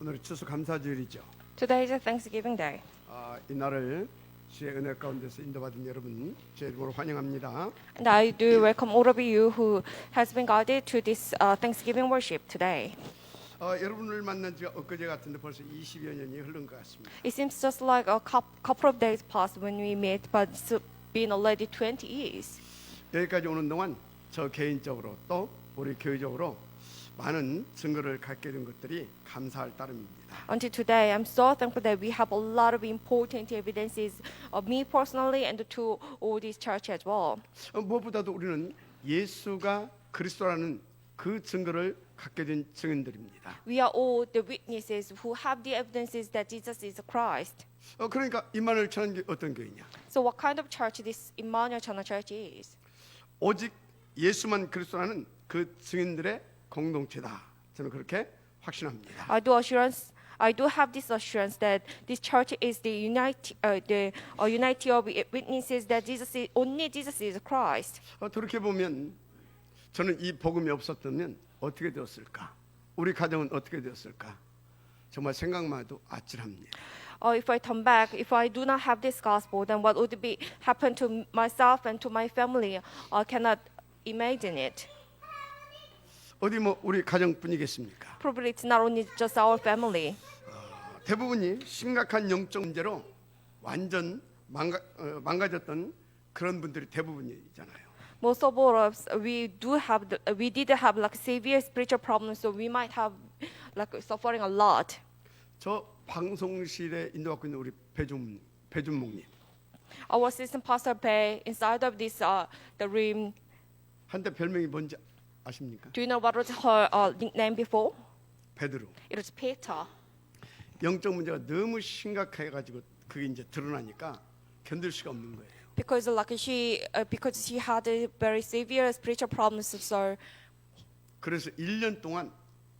오늘 추수감사주일이죠. Today is a Thanksgiving Day. 이날을 주의 은혜 가운데서 인도받은 여러분 주의 이름으로 환영합니다. And I do welcome all of you who has been guided to this Thanksgiving worship today. 여러분을 만난 지가 엊그제 같은데 벌써 20여 년이 흐른 것 같습니다. It seems just like a couple of days passed when we met, but it's been already 20 years. 여기까지 오는 동안 저 개인적으로 또 우리 교회적으로 많은 증거를 갖게 된 것들이 감사할 따름입니다. Until today, I'm so thankful that we have a lot of important evidences of me personally and to all this church as well. 무엇보다도 우리는 예수가 그리스도라는 그 증거를 갖게 된 증인들입니다. We are all the witnesses who have the evidences that Jesus is Christ. 그러니까 임마누엘 천안교회 어떤 교회냐? So what kind of church this Emmanuel Chana Church is? 오직 예수만 그리스도라는 그 증인들의 공동체다. 저는 그렇게 확신합니다. I do have this assurance that this church is the unity of witnesses that only Jesus is Christ. 그렇게 보면 저는 이 복음이 없었다면 어떻게 되었을까? 우리 가정은 어떻게 되었을까? 정말 생각만 해도 아찔합니다. If I turn back, if I do not have this gospel, then what would be happen to myself and to my family? I cannot imagine it. 어디 뭐 우리 가정뿐이겠습니까? Probably it's not only just our family. 대부분이 심각한 영적 문제로 완전 망가졌던 그런 분들이 대부분이잖아요. Most of all of us, we did have like severe spiritual problems, so we might have like suffering a lot. 저 방송실에 인도받고 있는 우리 배준 목님 Our assistant pastor Bay inside of this the room. 한때 별명이 뭔지 아십니까? Do you know what was her nickname before? 베드로. It was Peter. 영적 문제가 너무 심각해가지고 그게 이제 드러나니까 견딜 수가 없는 거예요. Because she had a very severe spiritual problems, so 그래서 1년 동안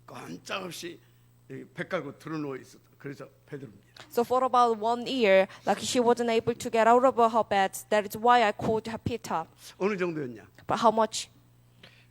꼼짝없이 배 깔고 드러누워 있었다. 그래서 베드로입니다. so for about 1 year, like she wasn't able to get out of her bed. That is why I called her Peter. 어느 정도였냐? But how much?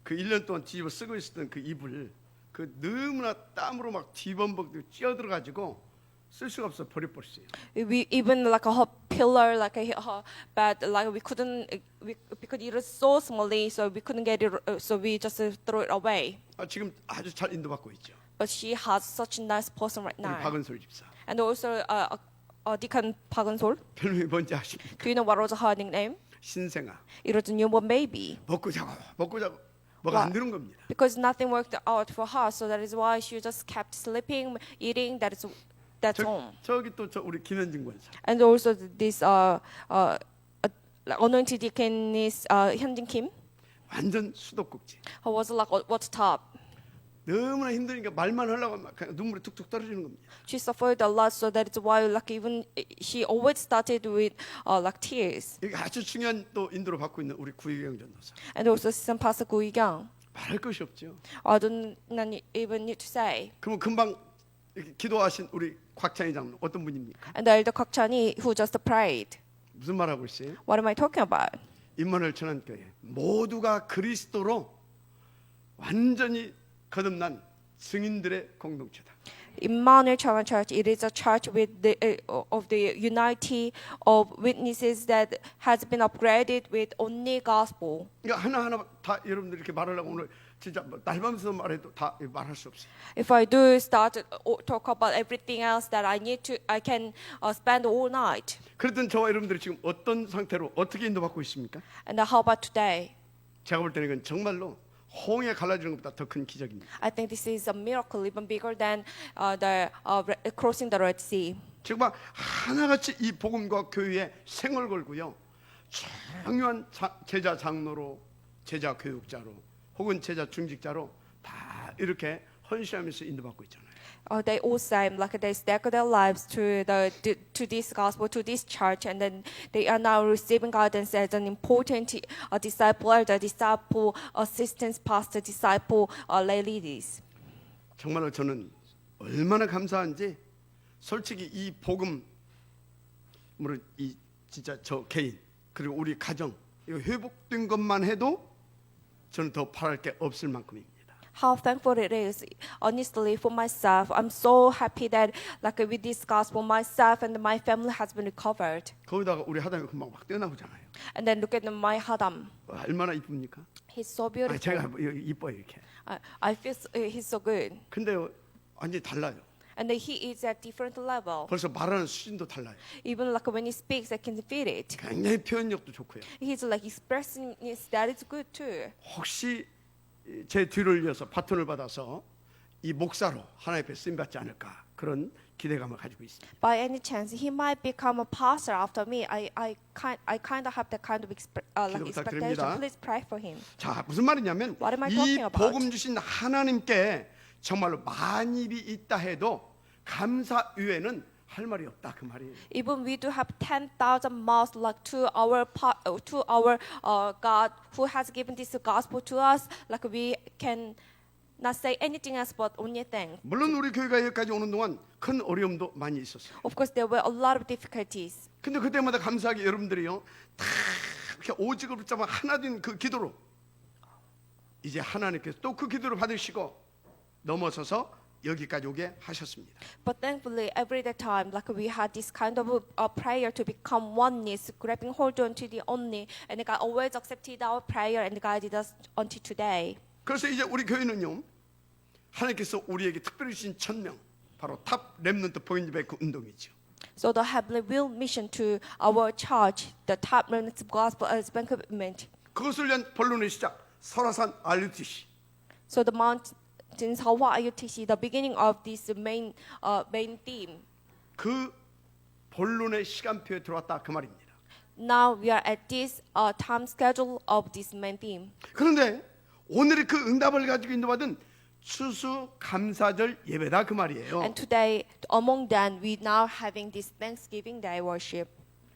그 1년 동안 뒤집어 쓰고 있었던 그 이불 그 너무나 땀으로 막 뒤범벅 찌어들어가지고 쓸 수가 없어 버려버렸어요. We even like her pillar, like her bed, like because it was so smally, so we couldn't get it. So we just throw it away. 지금 아주 잘 인도받고 있죠. But she has such a nice person right 우리 now. 박은솔 집사. And also Deacon Pagan솔. 별명이 뭔지 아십니까? Do you know what was her nickname? 신생아. It was a newborn baby. 먹고 자고 뭐가 안 되는 겁니다. Because nothing worked out for her, so that is why she just kept sleeping, eating. That's all. 저기 또 저 우리 김현진 권사. And also this anointed deacon is Hyunjin Kim. 완전 수도꼭지. Who was like what's top. 너무나 힘드니까 말만 하려고 막 그냥 눈물이 툭툭 떨어지는 겁니다. She suffered a lot, so that is why like even she always started with like tears. 이게 아주 중요한 또 인도를 받고 있는 우리 구희경 전도사. And also Assistant Pastor Gu Yi-kyung. 말할 것이 없죠. I don't even need to say. 그러면 금방 이렇게 기도하신 우리 곽찬희 장로 어떤 분입니까? And the elder Kwak Chani who just prayed. 무슨 말하고 있어요? What am I talking about? 임마누엘 천안교회 모두가 그리스도로 완전히 거듭난 증인들의 공동체다. Emmanuel Chana Church, it is a church with of the unity of witnesses that has been upgraded with only gospel. 그러니까 하나하나 다 여러분들 이렇게 말하려고 오늘 진짜 날밤새서 말해도 다 말할 수 없어요. If I do start talk about everything else that I can spend all night. 그랬던 저와 여러분들이 지금 어떤 상태로 어떻게 인도받고 있습니까? And how about today? 제가 볼 때는 이건 정말로 홍해 갈라지는 것보다 더 큰 기적입니다. I think this is a miracle even bigger than crossing the Red Sea. 정말 하나같이 이 복음과 교회에 생을 걸고요. 중요한 제자 장로로, 제자 교육자로, 혹은 제자 중직자로 다 이렇게 헌신하면서 인도받고 있잖아요. They all same, like they stack their lives to this gospel, to this church, and then they are now receiving guidance as an important disciple, elder, disciple, assistant pastor, disciple, lay leaders. 정말로 저는 얼마나 감사한지 솔직히 이 복음으로 이 진짜 저 개인 그리고 우리 가정 이거 회복된 것만 해도 저는 더 바랄 게 없을 만큼입니다. how thankful it is. Honestly, for myself, I'm so happy that like with this gospel, myself and my family has been recovered. 거기다가 우리 하담이 금방 막 뛰어나오잖아요. And then look at my Hadam. 얼마나 이쁩니까? He's so 아, beautiful. 제가 이뻐요 이렇게. I feel he's so good. 근데 완전히 달라요. And then he is at different level. 벌써 말하는 수준도 달라요. Even like when he speaks, I can feel it. 굉장히 표현력도 좋고요. He's like expressing his that is good too. 혹시 제 뒤를 이어서 바톤을 받아서 이 목사로 하나님 앞에 쓰임 받지 않을까 그런 기대감을 가지고 있습니다. By any chance, he might become a pastor after me. I kind of have that kind of like 기도 expectation. 부탁드립니다. Please pray for him. 자, 무슨 말이냐면 What am I 이 talking about? 복음 주신 하나님께 정말로 만입이 있다 해도 감사 외에는 할 말이 없다 그 말이에요. Even we do have 10,000 mouths like to our God who has given this gospel to us. Like we can not say anything else but only thank. 물론 우리 교회가 여기까지 오는 동안 큰 어려움도 많이 있었어요. Of course, there were a lot of difficulties. 근데 그때마다 감사하게 여러분들이요 다 이렇게 오직을 붙잡아 하나 된 그 기도로 이제 하나님께서 또 그 기도를 받으시고 넘어서서 여기까지 오게 하셨습니다. But thankfully, every time, like we had this kind of prayer to become oneness, grabbing hold on to the only, and God always accepted our prayer and guided us until today. 그래서 이제 우리 교회는요 하나님께서 우리에게 특별히 주신 천명 바로 탑 렘넌트 포인트백 운동이죠. So the heavenly will mission to our church, the top remnants of gospel as commitment. 그것을 위한 본론의 시작 설화산 RUTC. So the mountains Hawa IUTC, the beginning of this main theme. 그 본론의 시간표에 들어왔다 그 말입니다. Now we are at this time schedule of this main theme. 그런데 오늘의 그 응답을 가지고 인도받은 추수 감사절 예배다 그 말이에요. And today, among them, we now having this Thanksgiving Day worship.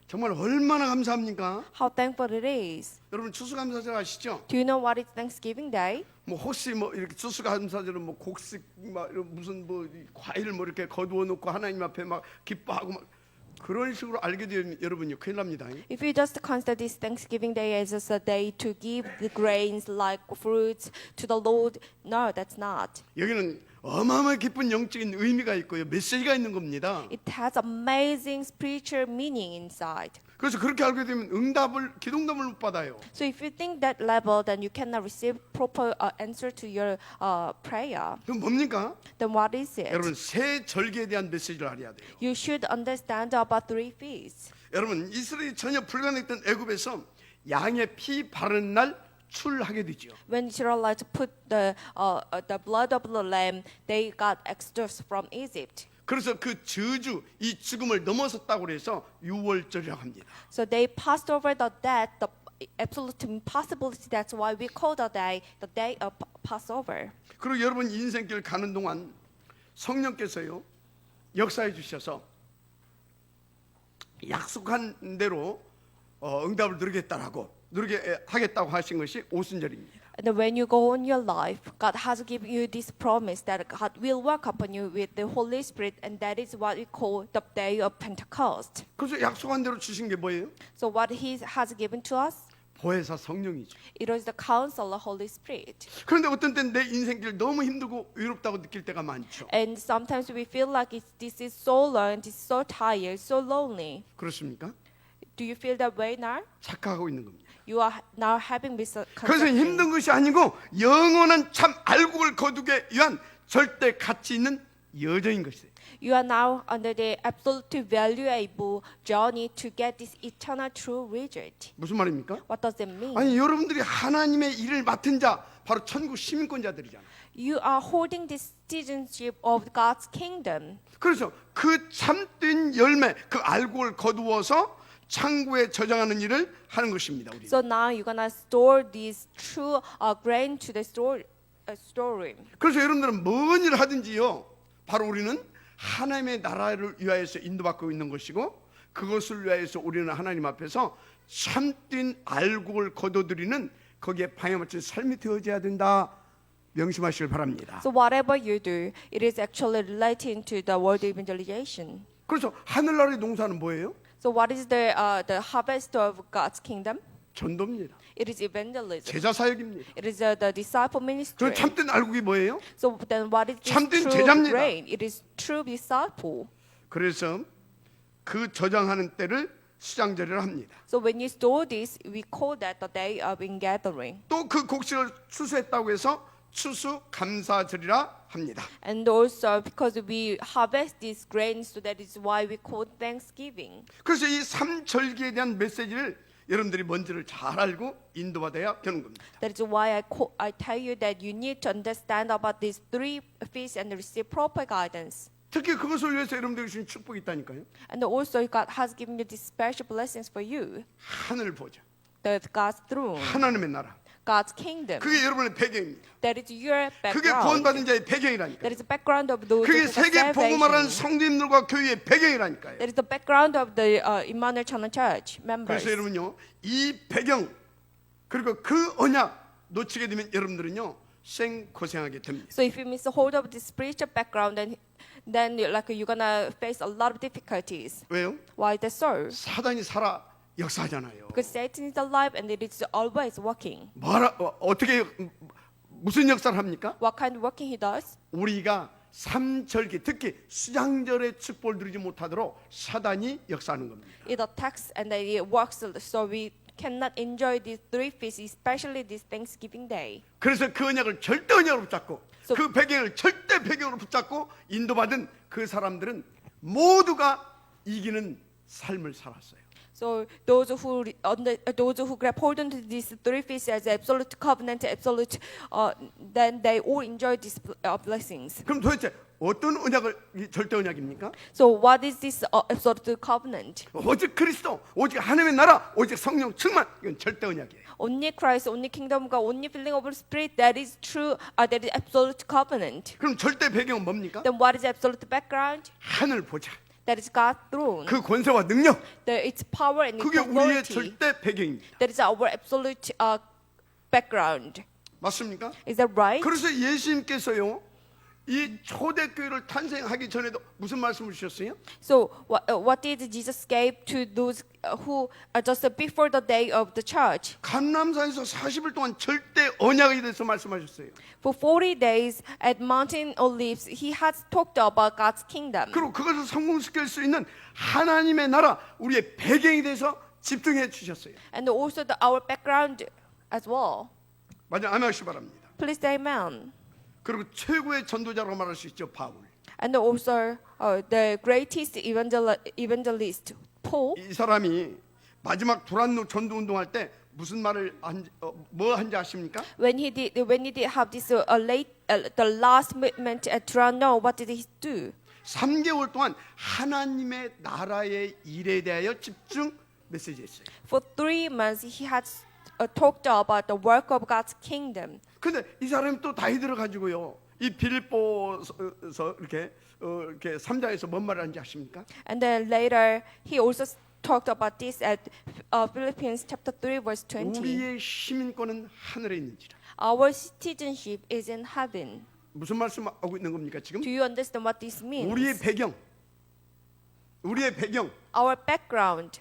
정말 얼마나 감사합니까? How thankful it is. 여러분 추수 감사절 아시죠? Do you know what is Thanksgiving Day? 뭐 혹시 뭐 이렇게 추수 감사절은 뭐 곡식 막 무슨 뭐 과일 뭐 이렇게 거두어 놓고 하나님 앞에 막 기뻐하고 막 그런 식으로 알게 되면 여러분이 큰일 납니다. If you just consider this Thanksgiving Day as just a day to give the grains like fruits to the Lord, no, that's not. 여기는 어마어마하게 깊은 영적인 의미가 있고요. 메시지가 있는 겁니다. It has amazing spiritual meaning inside. 그래서 그렇게 알게 되면 기도응답을 못 받아요. So if you think that level, then you cannot receive proper answer to your prayer. 그럼 뭡니까? Then what is it? 여러분 새 절기에 대한 메시지를 알아야 돼요. You should understand about 3 feasts. 여러분 이스라엘이 전혀 불가능했던 애굽에서 양의 피 바르는 날 출하게 되죠. When Israelites put the blood of the lamb, they got exodus from Egypt. 그래서 그 저주 이 죽음을 넘어섰다고 해서 유월절이라고 합니다. So they passed over the death, the absolute impossibility. That's why we call the day of Passover. 그리고 여러분 인생길 가는 동안 성령께서요 역사해 주셔서 약속한 대로 응답을 누리게 하겠다고 하신 것이 오순절입니다. And when you go on your life, God has given you this promise that God will work upon you with the Holy Spirit, and that is what we call the day of Pentecost. 그래서 약속한 대로 주신 게 뭐예요? So what He has given to us, 보혜사 성령이죠. it was the Counselor, Holy Spirit. 그런데 어떤 때는 내 인생길 너무 힘들고 외롭다고 느낄 때가 많죠. And sometimes we feel like this is so long, this is so tired, so lonely. 그렇습니까? Do you feel that way now? 착각하고 있는 겁니다. You are now having 그래서 misconception. 힘든 것이 아니고 영원한 참 알곡을 거두기 위한 절대 가치 있는 여정인 것이에요. You are now under the absolutely valuable journey to get this eternal true result. 무슨 말입니까? What does it mean? 아니 여러분들이 하나님의 일을 맡은 자 바로 천국 시민권자들이잖아요. You are holding the citizenship of God's kingdom. 그래서 그 참된 열매 그 알곡을 거두어서 창고에 저장하는 일을 하는 것입니다. 우리. So now you're gonna store this true grain to the storeroom. 그래서 여러분들은 뭔 일을 하든지요. 바로 우리는 하나님의 나라를 위하여서 인도받고 있는 것이고 그것을 위하여서 우리는 하나님 앞에서 참된 알곡을 거둬들이는 거기에 방향 맞춘 삶이 되어져야 된다. 명심하시길 바랍니다. So whatever you do, it is actually relating to the world evangelization. 그래서 하늘나라의 농사는 뭐예요? So what is the harvest of God's kingdom? 전도입니다. It is evangelism. 제자 사역입니다. It is the disciple 그 ministry. 참된 알곡이 뭐예요? So then what is this 참된 true 제자입니다. grain? It is true disciple. 그래서 그 저장하는 때를 수장절이라 합니다. So when you store this, we call that the day of ingathering. 또 그 곡식을 추수했다고 해서 추수 감사절이라 합니다. And also because we harvest these grains, so that is why we call Thanksgiving. 그래서 이 삼절기에 대한 메시지를 여러분들이 뭔지를 잘 알고 인도받아야 되는 겁니다. That is why I tell you that you need to understand about these three feasts and receive proper guidance. 특히 그것을 위해서 여러분들이 주신 축복이 있다니까요. And also God has given you these special blessings for you. 하늘 보자. The God's throne, 하나님의 나라. God's kingdom. 그게 여러분의 배경입니다. That is your 그게 background. 구원받은 자의 배경이라니까요. That is the background of those 그게 who have 세계 복음화라는 salvation. 성도님들과 교회의 배경이라니까요. That is the background of the Emmanuel Channel Church members. 그래서 여러분요, 이 배경 그리고 그 언약 놓치게 되면 여러분들은요 생 고생하게 됩니다. So if you miss the hold of this spiritual background, then you're gonna face a lot of difficulties. 왜요? Why is that so? 사단이 살아 역사하잖아요. Because Satan is alive and it is always working. 어떻게 무슨 역사를 합니까? What kind of working he does? 우리가 삼절기 특히 수장절의 축복을 누리지 못하도록 사단이 역사하는 겁니다. It attacks and then it works, so we cannot enjoy these three feasts, especially this Thanksgiving Day. 그래서 그 언약을 절대 언약으로 붙잡고 So- 그 배경을 절대 배경으로 붙잡고 인도받은 그 사람들은 모두가 이기는 삶을 살았어요. So those who grab hold onto these three feasts as absolute covenant, absolute, then they all enjoy these blessings. 그럼 도대체 어떤 언약을 이 절대 언약입니까? So what is this absolute covenant? 오직 그리스도, 오직 하나님의 나라, 오직 성령 충만. 이건 절대 언약이에요. Only Christ, only kingdom God, only filling of the Spirit. That is true. That is absolute covenant. 그럼 절대 배경은 뭡니까? Then what is absolute background? 하늘 보자. That is God's throne. 그 권세와 능력, Its power and its 그게 우리의 authority. 절대 배경입니다. That is our absolute background. 맞습니까? Is that right? 그래서 예수님께서요, 이 초대교회를 탄생하기 전에도 무슨 말씀을 주셨어요? So what did Jesus give to those who just before the day of the church? 감람산에서 40일 동안 절대 언약에 대해서 말씀하셨어요. For 40 days at Mountain Olives, he has talked about God's kingdom. 그리고 그것을 성공시킬 수 있는 하나님의 나라, 우리의 배경에 대해서 집중해 주셨어요. And also our background as well. 맞아, 아멘하시기 바랍니다. Please say amen. 그리고 최고의 전도자라고 말할 수 있죠, 바울. And also the greatest evangelist, Paul. 이 사람이 마지막 두란노 전도 운동할 때 무슨 말을 뭐 한지 아십니까? When he did have this the last movement at Toronto, what did he do? 3개월 동안 하나님의 나라의 일에 대하여 집중 메시지했어요. For 3 months, he had talked about the work of God's kingdom. 근데 이 사람이 또 다이 들어가지고요. 이 빌립보서 이렇게 3장에서 뭔 말을 하는지 아십니까? And then later, he also talked about this at Philippians chapter 3, verse 20. 우리의 시민권은 하늘에 있는지라. Our citizenship is in heaven. 무슨 말씀하고 있는 겁니까 지금? Do you understand what this means? 우리의 배경, Our background,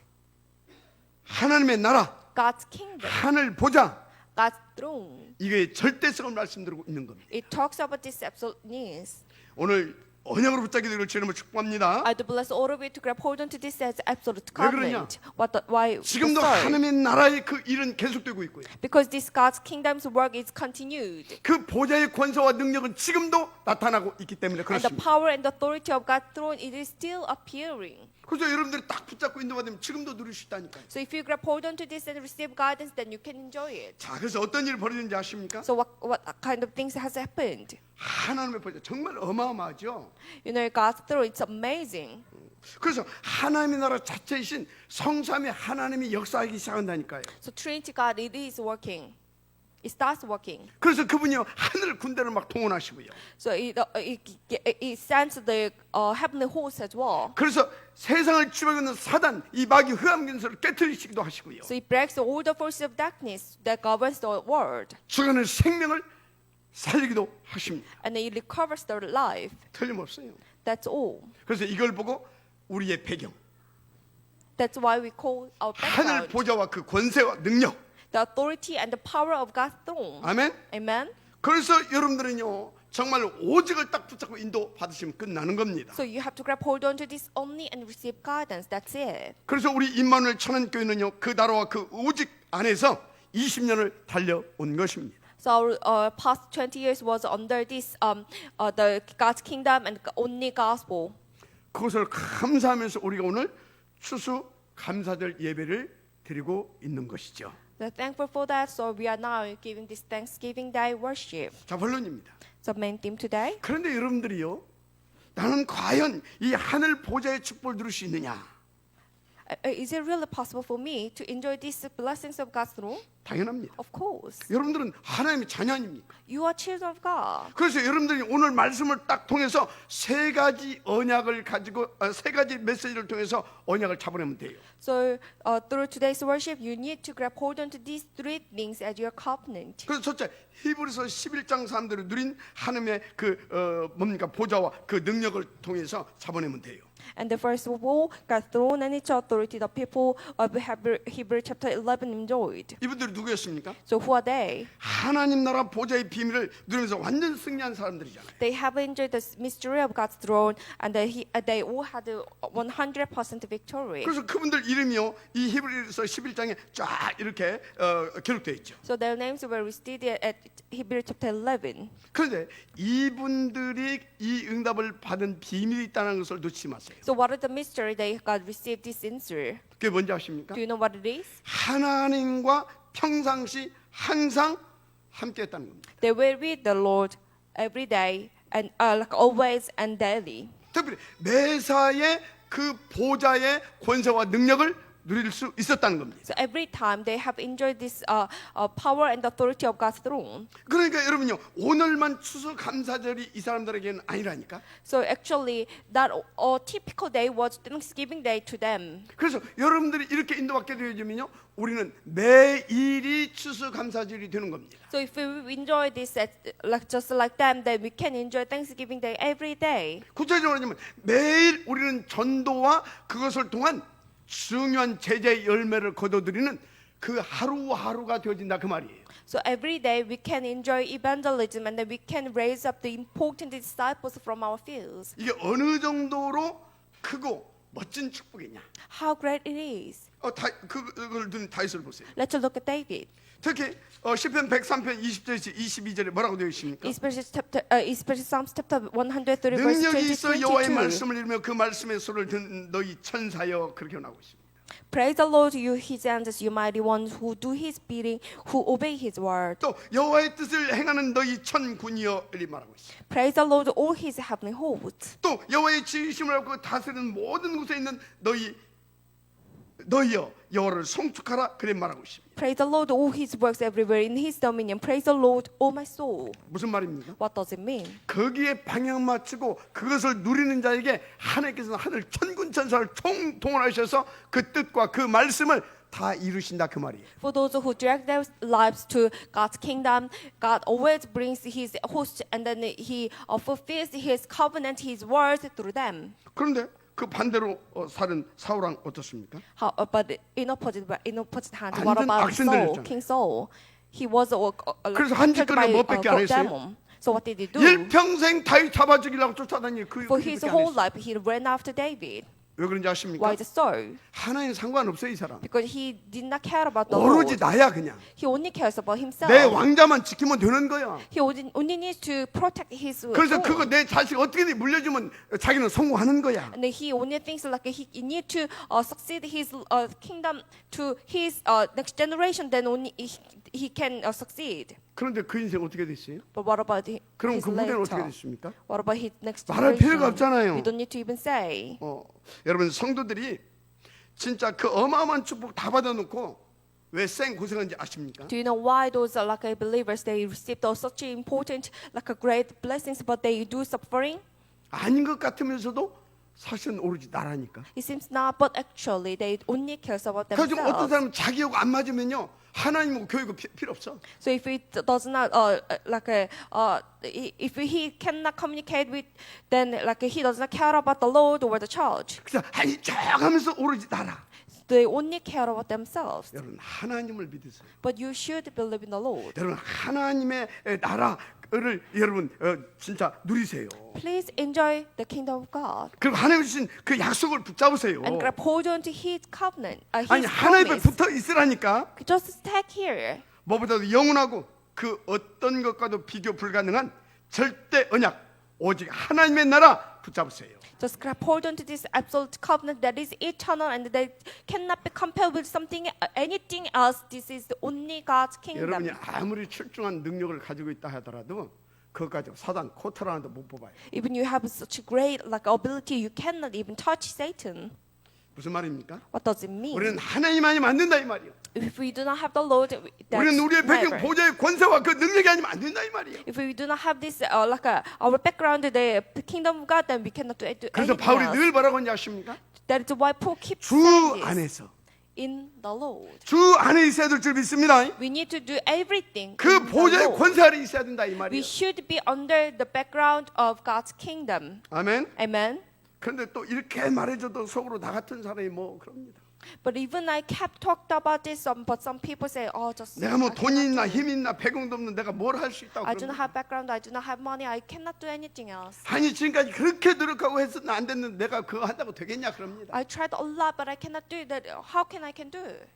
하나님의 나라, God's kingdom, 하늘 보자. God's throne. 이게 절대성을 말씀드리고 있는 겁니다. It talks about this absoluteness. 오늘 언약으로 붙잡게 되기를 주님을 축복합니다. I do bless all of you to grab hold onto this as absolute 왜 그러냐? covenant. Why? 지금도 so? 하나님의 나라의 그 일은 계속되고 있고요. Because this God's kingdom's work is continued. 그 보좌의 권세와 능력은 지금도 나타나고 있기 때문에 And the 그렇습니다. power and authority of God's throne, it is still appearing. 그래서 여러분들이 딱 붙잡고 인도받으면 지금도 누릴 수 있다니까요. So if you grab hold onto this and receive guidance, then you can enjoy it. 자, 그래서 어떤 일이 벌어지는지 아십니까? So what kind of things has happened? 하나님의 보좌 정말 어마어마하죠. You know, God's throne, it's amazing. 그래서 하나님의 나라 자체이신 성삼위 하나님이 역사하기 시작한다니까요. So Trinity God, it is working. It starts working. 그래서 그분이요 하늘 군대를 막 동원하시고요. So it sends the heavenly host as well. 그래서 세상을 지배하고 있는 사단 이 마귀 흑암 근세를 깨트리시기도 하시고요. So it breaks all the forces of darkness that governs the world. 주간의 생명을 살리기도 하십니다. And it recovers their life. 틀림없어요. That's all. 그래서 이걸 보고 우리의 배경, That's why we call our 하늘 background 보좌와 그 권세와 능력 the authority and the power of God's throne. 아멘. Amen. 그래서 여러분들은요 정말 오직을 딱 붙잡고 인도 받으시면 끝나는 겁니다. So you have to grab hold on to this only and receive guidance. That's it. 그래서 우리 임마누엘 천안교회는요 그 나라와 그 오직 안에서 20년을 달려온 것입니다. So our past 20 years was under this the God's kingdom and only gospel. 그것을 감사하면서 우리가 오늘 추수 감사절 예배를 드리고 있는 것이죠. We're thankful for that. So we are now giving this Thanksgiving Day worship. 자, 본론입니다. So main theme today. 그런데 여러분들이요, 나는 과연 이 하늘 보좌의 축복을 누릴 수 있느냐? Is it really possible for me to enjoy these blessings of God's throne? 당연합니다. Of course. 여러분들은 하나님의 자녀 아닙니까? You are children of God. 그래서 여러분들이 오늘 말씀을 딱 통해서 세 가지 언약을 가지고 세 가지 메시지를 통해서 언약을 잡아내면 돼요. So through today's worship, you need to grab hold onto these three things as your covenant. 그래서 첫째 히브리서 11장 사람들이 누린 하나님의 그 뭡니까 보좌와 그 능력을 통해서 잡아내면 돼요. And the first of all, God's throne and its authority, the people of Hebrew chapter 11 enjoyed. 이분들이 누구였습니까? So who are they? 하나님 나라 보좌의 비밀을 누리면서 완전 승리한 사람들이잖아요. They have enjoyed the mystery of God's throne, and they all had a 100% victory. 그래서 그분들 이름이요 이 히브리서 11장에 쫙 이렇게 기록되어 있죠. So their names were listed at Hebrew chapter 11. 그런데 이분들이 이 응답을 받은 비밀이 있다는 것을 놓치지 마세요. So what is the mystery they got received this answer? 그게 뭔지 아십니까? Do you know what it is? 하나님과 평상시 항상 함께했다는 겁니다. They were with the Lord every day and like always and daily. 특별히 매사에 그 보좌의 권세와 능력을 누릴 수 있었다는 겁니다. So every time they have enjoyed this power and authority of God's throne. 그러니까 여러분요 오늘만 추수 감사절이 이 사람들에게는 아니라니까. So actually, that typical day was Thanksgiving Day to them. 그래서 여러분들이 이렇게 인도받게 되어지면요 우리는 매일이 추수 감사절이 되는 겁니다. So if we enjoy this just like them, then we can enjoy Thanksgiving Day every day. 구체적으로 하면 매일 우리는 전도와 그것을 통한 중요한 제자의 열매를 거둬들이는 그 하루하루가 되어진다 그 말이에요. So every day we can enjoy evangelism and then we can raise up the important disciples from our fields. 이게 어느 정도로 크고 멋진 축복이냐? How great it is. 그걸 든 다윗을 보세요. Let's look at David. 특히 시편 103편 20절에서 22절에 뭐라고 되어 있습니까? Especially Psalms chapter 130 verse 능력이 있어 여호와의 22. 말씀을 읽으며 그 말씀의 소리를 듣는 너희 천사여 그렇게 나오고 있습니다. Praise the Lord, you His angels, you mighty ones who do His bidding, who obey His word. 또 여호와의 뜻을 행하는 너희 천군이여 이렇게 말하고 있습니다. Praise the Lord, all His heavenly hosts. 또 여호와의 지으심을 알고 다스리는 모든 곳에 있는 너희여 여호와를 송축하라 그렇게 말하고 있습니다. Praise the Lord, all His works everywhere in His dominion. Praise the Lord, all my soul. 무슨 말입니까? What does it mean? 거기에 방향 맞추고 그것을 누리는 자에게 하나님께서는 하늘 천군 천사를 총동원하셔서 그 뜻과 그 말씀을 다 이루신다 그 말이에요. For those who direct their lives to God's kingdom, God always brings His host and then He fulfills His covenant, His words through them. 그런데 그 반대로 살은 사울왕 어떻습니까? But in opposite hand, 완전 what about 악신들이었잖아요. Saul, King Saul? He was 그래서 한 killed 짓거리에 by 뭐 밖에 안 God 했어요? demon. So what did he do? 일평생 다윗 잡아 죽이려고 쫓아다니 그 For his 그밖에 안 whole 했어요. life, he ran after David. 왜 그런지 아십니까? Why is it so? 하나님 상관없어요 이 사람. Because he did not care about the 오로지 Lord. 나야 그냥. He only cares about himself. 내 왕자만 지키면 되는 거야. He only needs to protect his 그래서 throne. 그거 내 자식 어떻게든 물려주면 자기는 성공하는 거야. And he only thinks like he need to succeed his kingdom to his next generation. Then only he can succeed. 그런데 그 인생 어떻게 됐어요? But what about 그럼 his 그 무대는 어떻게 later? 됐습니까? What about his next 말할 필요가 generation? 없잖아요. We don't need to even say. 여러분 성도들이 진짜 그 어마어마한 축복 다 받아놓고 왜 생 고생한지 아십니까? Do you know why those like believers they received those such important like a great blessings, but they do suffering? 아닌 것 같으면서도 사실은 오로지 나라니까. It seems not, but actually they only cares about 그래서 어떤 themselves. 사람은 자기하고 안 맞으면요 하나님하고 교육은 필요 없어. So if it does not if he cannot communicate with, then like he does not care about the Lord or the church. 그래서 아니 쫙 하면서 오로지 나라. They only care about themselves. 여러분 하나님을 믿으세요. But you should believe in the Lord. 여러분 하나님의 나라를 여러분 진짜 누리세요. Please enjoy the kingdom of God 그리고 하나님 주신 그 약속을 붙잡으세요. and grab hold on to His covenant, 아니 His 하나님에 promise. 붙어 있으라니까. Just stick here. 무엇보다도 영원하고 그 어떤 것과도 비교 불가능한 절대 언약 오직 하나님의 나라 붙잡으세요. Just grab hold on to this absolute covenant that is eternal and that cannot be compared with something, anything else. This is the only God's 여러분이 kingdom. 아무리 출중한 능력을 가지고 있다 하더라도 그것 가지고 사단 코털 하나도 못 뽑아요. Even you have such great ability, you cannot even touch Satan. 무슨 말입니까? What does it mean? 우리는 하나님만이 만든다 이 말이에요. If we do not have the Lord, 우리는 that's 우리의 배경 never. 보좌의 권세와 그 능력이 아니면 안 된다 이 말이에요. If we do not have this, our background, the kingdom of God, then we cannot do 그래서 anything 바울이 else. 늘 뭐라고 하는지 아십니까? That is why Paul keeps 주 saying this. 안에서 In the Lord, 주 안에 있어야 될 줄 믿습니다. we need to do everything. 그 in the 보좌의 Lord. 권세 아래 있어야 된다 이 We 말이에요. should be under the background of God's kingdom. 아멘. Amen. 그런데 또 이렇게 말해줘도 속으로 나 같은 사람이 뭐 그럽니다. But even I kept talked about this, but some people say, "Oh, just 내가 뭐 I 돈이 cannot 있나 do it. 힘이 있나 배경도 없는 내가 뭘 할 수 있다고 I do 그럽니다. not have background. I do not have money. I cannot do anything else. 아니 지금까지 그렇게 노력하고 했었는데 안 됐는데 내가 그거 한다고 되겠냐 그럽니다. I tried a lot, but I cannot do that. How can I do it?"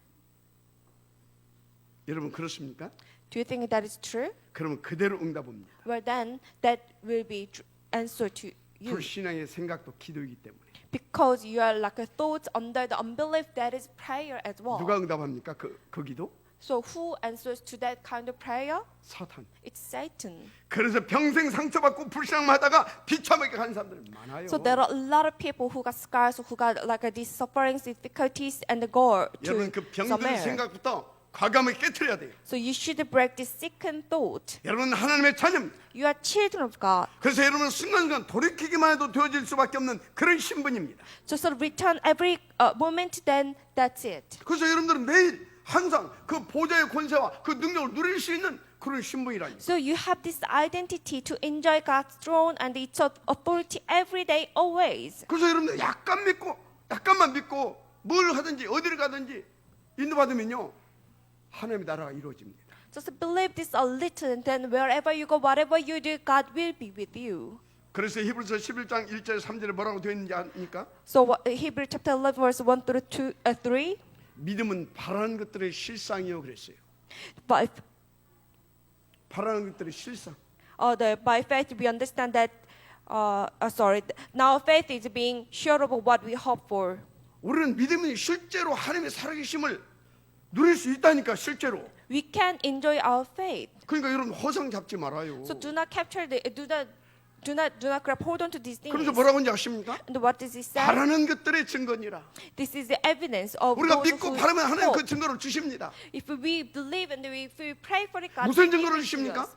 여러분 그렇습니까? Do you think that is true? 그러면 그대로 응답합니다. Well, then that will be answer to you. 불신앙의 생각도 기도이기 때문에. Because you are like a thought under the unbelief, that is prayer as well. 누가 응답합니까? 그 기도? So who answers to that kind of prayer? 사탄. It's Satan. 그래서 평생 상처받고 불신앙하다가 비참하게 가는 사람들이 많아요. So there are a lot of people who got scars, who got these sufferings, difficulties, and go 여러분 to 그 병든 somewhere. 생각부터 과감하게 깨트려야 돼요. So you should break this second thought. 여러분 하나님의 자녀입니다. You are children of God. 그래서 여러분은 순간순간 돌이키기만 해도 되어질 수밖에 없는 그런 신분입니다. Just return every moment, then that's it. 그래서 여러분들은 매일 항상 그 보좌의 권세와 그 능력을 누릴 수 있는 그런 신분이라니. So you have this identity to enjoy God's throne and its authority every day, always. 그래서 여러분들 약간만 믿고 뭘 하든지 어디를 가든지 인도받으면요 하나님의 나라가 이루어집니다. Just believe this a little, and then wherever you go, whatever you do, God will be with you. 그래서 히브리서 11장 1절 3절에 뭐라고 되어 있는지 아십니까? So Hebrews chapter 11, verse 1 through 3. 믿음은 바라는 것들의 실상이요 그랬어요. By, 바라는 것들의 실상. by faith we understand that, now faith is being sure of what we hope for. 우리는 믿음이 실제로 하나님의 살아계심을 누릴 수 있다니까 실제로. We can enjoy our faith. 그러니까 여러분 허상 잡지 말아요. So do not capture do not grab hold on to these things. 그래서 뭐라고 하는지 아십니까? And what does it say? 바라는 것들의 증거니라. This is the evidence of 우리가 those 믿고 who 바라면 하나님 그 hope. 증거를 주십니다. If we believe and if we pray for it, God 무슨 will give 증거를 it to 주십니까? us.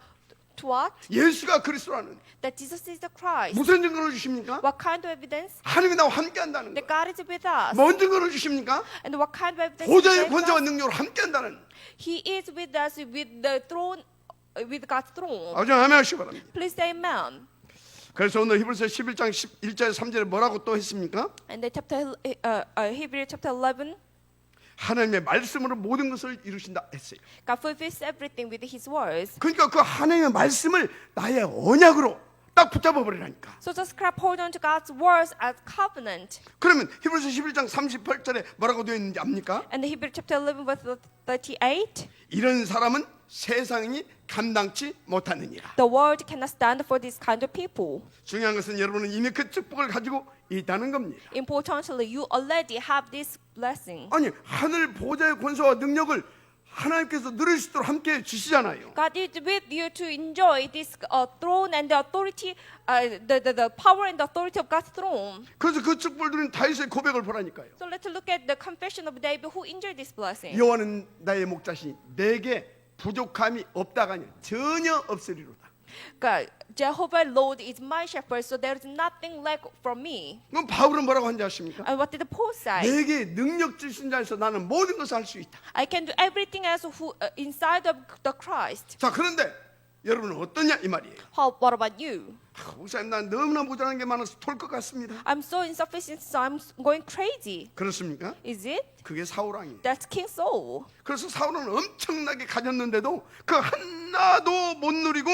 To what? 예수가 그리스도라는. That Jesus is the Christ. 무슨 증거를 주십니까? What kind of evidence? 하나님이 나와 함께한다는 That 거. God is with us. 뭔 증거를 주십니까? And what kind of evidence? 보좌의 He gave 권세와 us? 능력으로 함께한다는. He is with us with the throne, with God's throne. 아주 아멘하시기 바랍니다. Please say amen. 그래서 오늘 히브리서 11장 1절 3절에 뭐라고 또 했습니까? And the chapter, Hebrews chapter 11, 하나님의 말씀으로 모든 것을 이루신다 했어요. God fulfills everything with His words. 그러니까 그 하나님의 말씀을 나의 언약으로 딱 붙잡아 버리라니까. So just grab hold on to God's words as covenant. 그러면 히브리서 11장 38절에 뭐라고 되어 있는지 압니까? And the Hebrews chapter 11 verse 38, 이런 사람은 세상이 감당치 못하느니라. the world cannot stand for this kind of people. 중요한 것은 여러분은 이미 그 축복을 가지고 있다는 겁니다. Importantly, you already have this blessing. 아니 하늘 보좌의 권세와 능력을 하나님께서 누릴 수 있도록 함께 주시잖아요. God is with you to enjoy this throne and the authority, the power and the authority of God's throne. 그래서 그 축복을 누린 다윗의 고백을 보라니까요. So let's look at the confession of David who enjoyed this blessing. 여호와는 나의 목자시니 내게 부족함이 없다가 아니라 전혀 없으리로다. God, Jehovah Lord is my shepherd, so there is nothing lack from me. 그럼 바울은 뭐라고 하는지 아십니까? And what did Paul say? 내게 능력 주신 자에서 나는 모든 것을 할 수 있다. I can do everything else who inside of the Christ. 자 그런데 여러분은 어떠냐 이 말이에요. What about you? 목사님 난 너무나 모자란 게 많아서 토할 것 같습니다. I'm so insufficient, so I'm going crazy. 그렇습니까? Is it? 그게 사울왕이에요. That's King Saul. 그래서 사울은 엄청나게 가졌는데도 그 하나도 못 누리고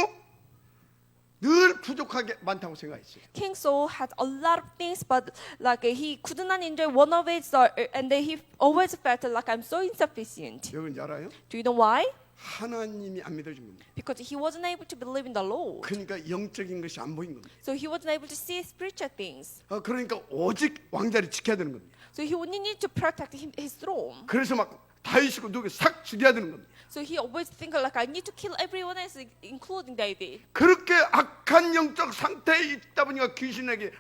늘 부족하게 많다고 생각했어요. King Saul had a lot of things, but like he could not enjoy one of it, so, and then he always felt like I'm so insufficient. 왜 그런지 알아요? Do you know why? 하나님이 안 믿어진 겁니다. Because he wasn't able to believe in the Lord. 그러니까 영적인 것이 안 보인 겁니다. So he wasn't able to see spiritual things. 그러니까 오직 왕자를 지켜야 되는 겁니다. So he only needed to protect his throne. 그래서 막 다윗이고 누구 싹 죽여야 되는 겁니다. So he always think like I need to kill everyone else, including David. 그렇게 악한 영적 상태에 있다 보니까 귀신에게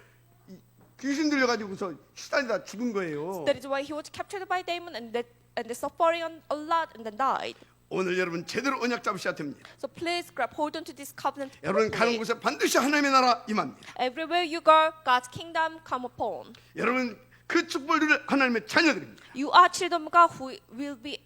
귀신 들려가지고서 시달리다 죽은 거예요. That is why he was captured by demon and suffering a lot and then died. 오늘 여러분 제대로 언약 잡으셔야 됩니다. So please grab hold onto this covenant. 여러분 가는 곳에 반드시 하나님의 나라 임합니다. Everywhere you go, God's kingdom come upon. 여러분 그 축복을 하나님의 자녀들입니다. You are children of God who will be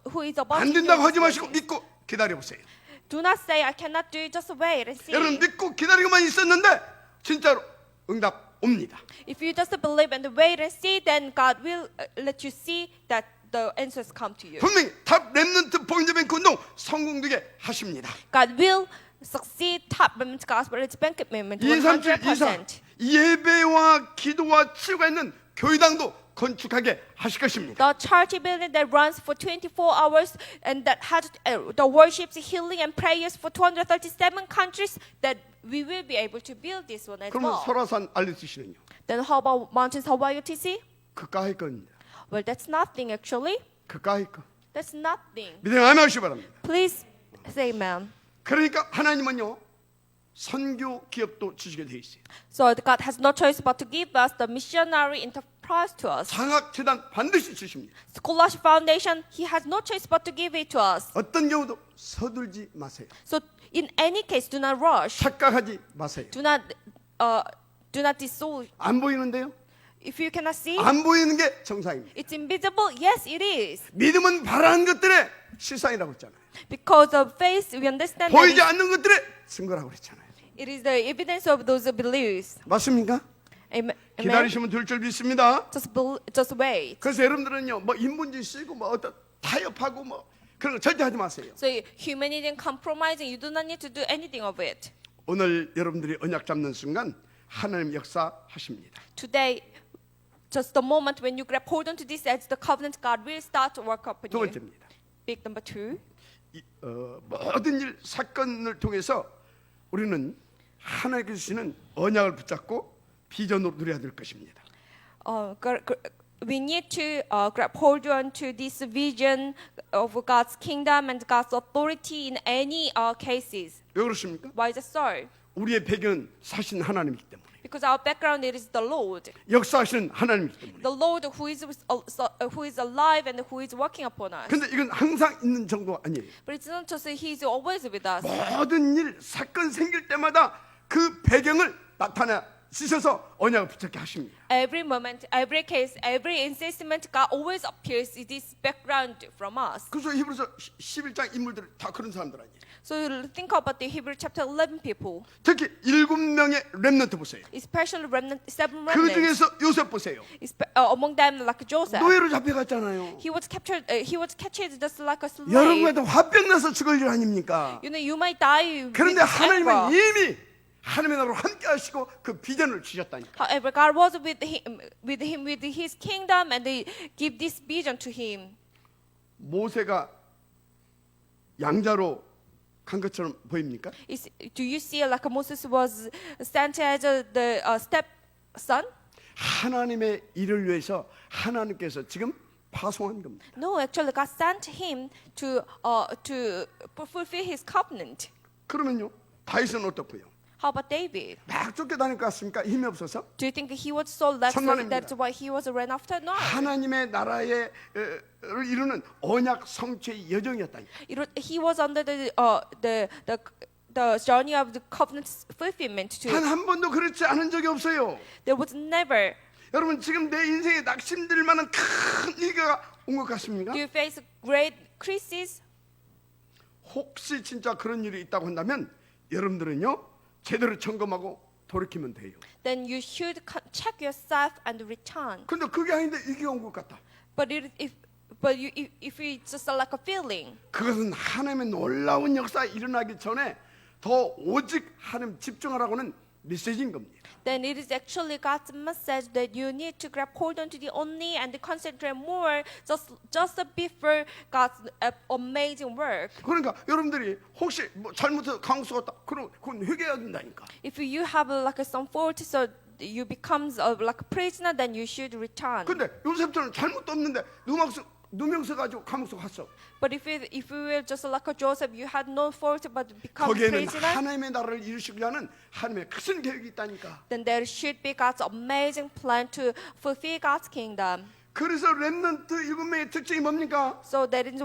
who is about 안 to 된다고 하지 inherit 마시고 blessings. 믿고 기다려 보세요. Do not say I cannot do it. Just wait and see. 여러분 믿고 기다리고만 있었는데 진짜로 응답 옵니다. If you just believe and wait and see, then God will let you see that the answers come to you. 분명히 탑 렘넌트 포인트뱅크 운동 성공되게 하십니다. God will succeed top remnant gospel its banquet movement 237 이상 100%. 예배와 기도와 치유가 있는 교회당도 건축하게 하실 것입니다. The church building that runs for 24 hours and that has the worships, healing, and prayers for 237 countries, that we will be able to build this one as 그러면 well. 설화산 알레티시는요? Then how about mountains Hawaii TC? 그까이 겁니다. Well, that's nothing actually. 그까이 거. That's nothing. 믿음 안 하시기 바랍니다. Please say amen. 그러니까 하나님은요 선교 기업도 주시게 돼 있어요. So God has no choice but to give us the missionary enterprise to us. 장학 재단 반드시 주십니다. Scholarship Foundation, He has no choice but to give it to us. 어떤 경우도 서둘지 마세요. So in any case, do not rush. 착각하지 마세요. Do not disown. 안 보이는데요? If you cannot see, 안 보이는 게 정상입니다. it's invisible. Yes, it is. 믿음은 바라는 것들의 실상이라고 했잖아요. Because of faith, we understand 보이지 that 않는 것들의 증거라고 그랬잖아요. it is the evidence of those beliefs. 맞습니까? Amen. Amen. 기다리시면 될 줄 믿습니다. Just wait. 그래서 여러분들은요, 뭐 인본주의 쓰고 뭐 어떤 타협하고 뭐 그런 거 절대 하지 마세요. So humanity and compromising, you do not need to do anything of it. 오늘 여러분들이 언약 잡는 순간 하나님 역사하십니다. Today, just the moment when you grab hold onto this as the covenant, God will start to work upon 두 you. 번째입니다. Big number 2. 모든 일 사건을 통해서 우리는 하나님께 주시는 언약을 붙잡고 비전으로 누려야 될 것입니다. We need to grab hold onto this vision of God's kingdom and God's authority in any cases. 왜 그렇습니까? Why is it so? 우리의 배경은 사신 하나님이기 때문에, Because our background is the Lord. 역사하시는 하나님이기 때문에. The Lord who is alive and who is working upon us. 근데 이건 항상 있는 정도 아니에요. But it's not just that He's always with us. 모든 일 사건 생길 때마다 그 배경을 나타내 주셔서 언약을 붙잡게 하십니다. Every moment, every case, every insistment, God always appears in this background from us. 그래서 히브리서 11장 인물들 다 그런 사람들 아니에요. So you think about the Hebrew chapter 11 people, 특히 7명의 렘넌트 보세요. especially seven 그 remnants. 중에서 요셉 보세요. Among them, like Joseph, 노예로 잡혀갔잖아요. he was captured just like a slave. 여러분과도 화병 나서 죽을 일 아닙니까? You know, you might die with 그런데 하나님은 anger. 이미 하나님의 나라로 함께 하시고 그 비전을 주셨다니까. However, God was with His kingdom, and they give this vision to him. 모세가 양자로 간 것처럼 보입니까? Do you see like Moses was sent as the stepson? 하나님의 일을 위해서 하나님께서 지금 파송한 겁니다. No, actually, God sent him to fulfill His covenant. 그러면요, 다윗은 어떻고요? How about David? 막 쫓겨다닐 것 같습니까? 힘이 없어서? Do you think he was so less? 천만입니다. That's why he was ran after? No. 하나님의 나라의 이루는 언약 성취의 여정이었다니까. He was under the journey of the covenant fulfillment too. 단 한 번도 그렇지 않은 적이 없어요. There was never. 여러분 지금 내 인생에 낙심될 만한 큰 위기가 온 것 같습니까? Do you face great crises? 혹시 진짜 그런 일이 있다고 한다면 여러분들은요 제대로 점검하고 돌이키면 돼요. then you should check yourself and return. 근데 그게 아닌데 이게 온 것 같다. But if it's just like a feeling, 그것은 하나님의 놀라운 역사 일어나기 전에 더 오직 하나님 집중하라고는 메시지인 겁니다. then it is actually God's message that you need to grab hold on to the only and concentrate more just before God's amazing work. 그러니까 여러분들이 혹시 뭐 잘못해서 강수가 딱 그럼 그건 회개해야 된다니까. If you have like some fault, so you become like a prisoner, then you should return. 근데 요셉처럼 잘못도 없는데 누명서 가지고 감옥서 갔어. But if you were just like a Joseph, you had no fault but become 거기에는 prisoner, 하나님의 나라를 이루시기 위한 하나님의 큰 계획이 있다니까. then there should be God's amazing plan to fulfill God's kingdom. 그래서 렘넌트 7명의 특징이 뭡니까? So that is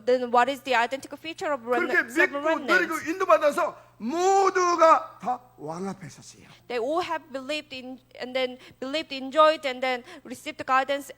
then what is the identical feature of 그렇게 seven 믿고 누리고 remnants? 인도받아서 모두가 다 왕 앞에 섰어요. They all have believed in and then believed, enjoyed, and then received the guidance.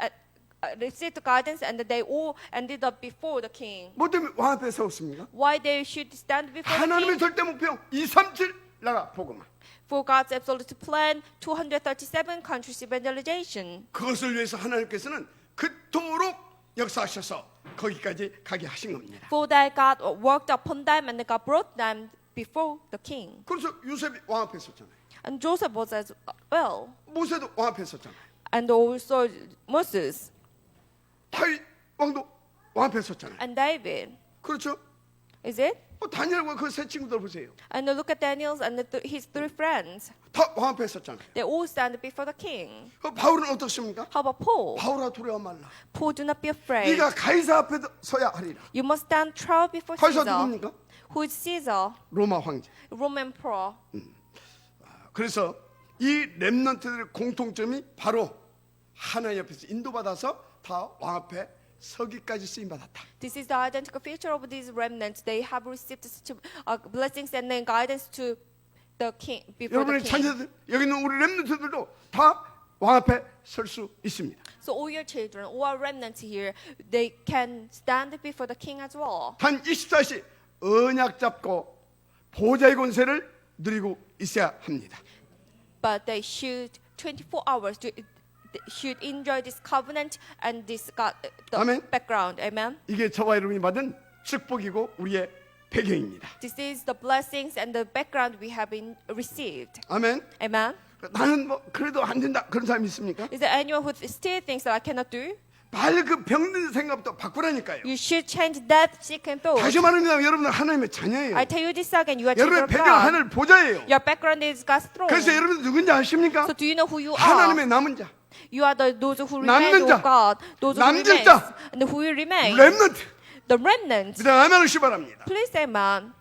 Received the guidance, and they all ended up before the king. 뭐 때문에 왕 앞에 섰습니까? Why they should stand before the 하나님의 king? 절대 목표 237 나라 복음화. For God's absolute plan, 237 countries evangelization. 그것을 위해서 하나님께서는 그토록 역사하셔서 거기까지 가게 하신 겁니다. For that God worked upon them, and God brought them before the king. 그래서 요셉이 왕 앞에 섰잖아요. And Joseph was as well, 모세도 왕 앞에 섰잖아요. and also Moses 다윗 왕도 왕 앞에 섰잖아요. and David. 그렇죠? Is it? 다니엘과 그 세 친구들 보세요. And look at Daniel and his three friends. 다 왕 앞에 섰잖아요. They all stand before the king. 바울은 어떻습니까? How about Paul? 바울아 두려워 말라. Paul, do not be afraid. 네가 가이사 앞에 서야 하리라. You must stand trial before 가이사 Caesar. 누굽니까? Who is Caesar? 로마 황제. Roman emperor. 그래서 이 렘넌트들의 공통점이 바로 하나님 옆에서 인도받아서 다 왕 앞에 서기까지 쓰임 받았다. This is the identical feature of these remnants. They have received such blessings and then guidance to the king before the 여러분의 king. 자녀들 여기 있는 우리 렘넌트들도 다 왕 앞에 설 수 있습니다. So all your children, all our remnants here, they can stand before the king as well. 단 24시 언약 잡고 보좌의 권세를 누리고 있어야 합니다. But they should 24 hours to should enjoy this covenant and this God, the Amen. background. Amen. 이게 저와 여러분이 받은 축복이고 우리의 배경입니다. This is the blessings and the background we have received. 아멘. Amen. 나는 뭐 그래도 안 된다 그런 사람이 있습니까? Is there anyone who still thinks that I cannot do? 빨리 그 병든 생각부터 바꾸라니까요. You should change that sick and thought. 다시 말하면 여러분은 하나님의 자녀예요. I tell you this again. You are children 여러분의 of 배경 God. 하늘 보좌예요. Your background is God's throne. 그래서 여러분 누군지 아십니까? So do you know who you are? 하나님의 남은 자, You are those who 남는 remain 자, of God. Those who 남길 remain. 자. And who will remain. 렘넌트. The remnant. 그다음 아멘을 시바랍니다. Please say amen.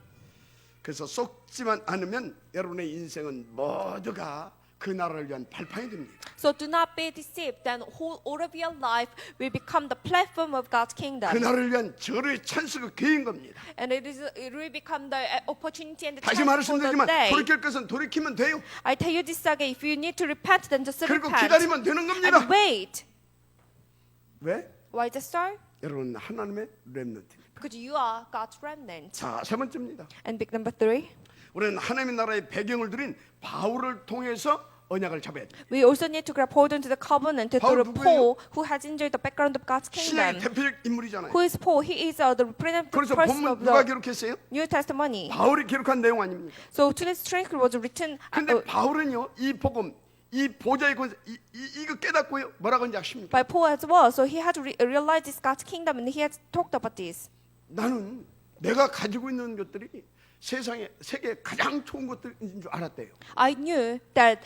그래서 속지만 않으면 여러분의 인생은 모두가 그 나라를 위한 발판이 됩니다. So do not be deceived. Then all of your life will become the platform of God's 그 kingdom. 나라를 위한 절의 찬스가 기회인 겁니다. And it will become the opportunity and the 다시 chance for the 말씀드리지만 day. 돌이킬 것은 돌이키면 돼요. I tell you this again. If you need to repent, then just 그리고 repent. 기다리면 되는 겁니다. And wait. 왜? Why is it so? 여러분 하나님의 렘넌트입니다. Because you are God's remnant. 자, 세 번째입니다. And big number 3. 우리는 하나님의 나라의 배경을 드린 바울을 통해서 언약을 잡아야 돼요. We also need to grab hold onto the covenant 바울 through 누구예요? Paul, who has enjoyed the background of God's 신약의 kingdom. 대표적 인물이잖아요. Who is Paul? He is the representative 그래서 person 본문 of 누가 the 기록했어요? New Testament. 바울이 기록한 내용 아닙니까? So today's strength was written. 근데 바울은요, 이 복음, 이 보좌의 권세, 이거 깨닫고요, 뭐라고 하는지 아십니까? By Paul as well. So he had to realize this God's kingdom, and he had talked about this. 나는 내가 가지고 있는 것들이 세계에 가장 좋은 것들인 줄 알았대요. I knew that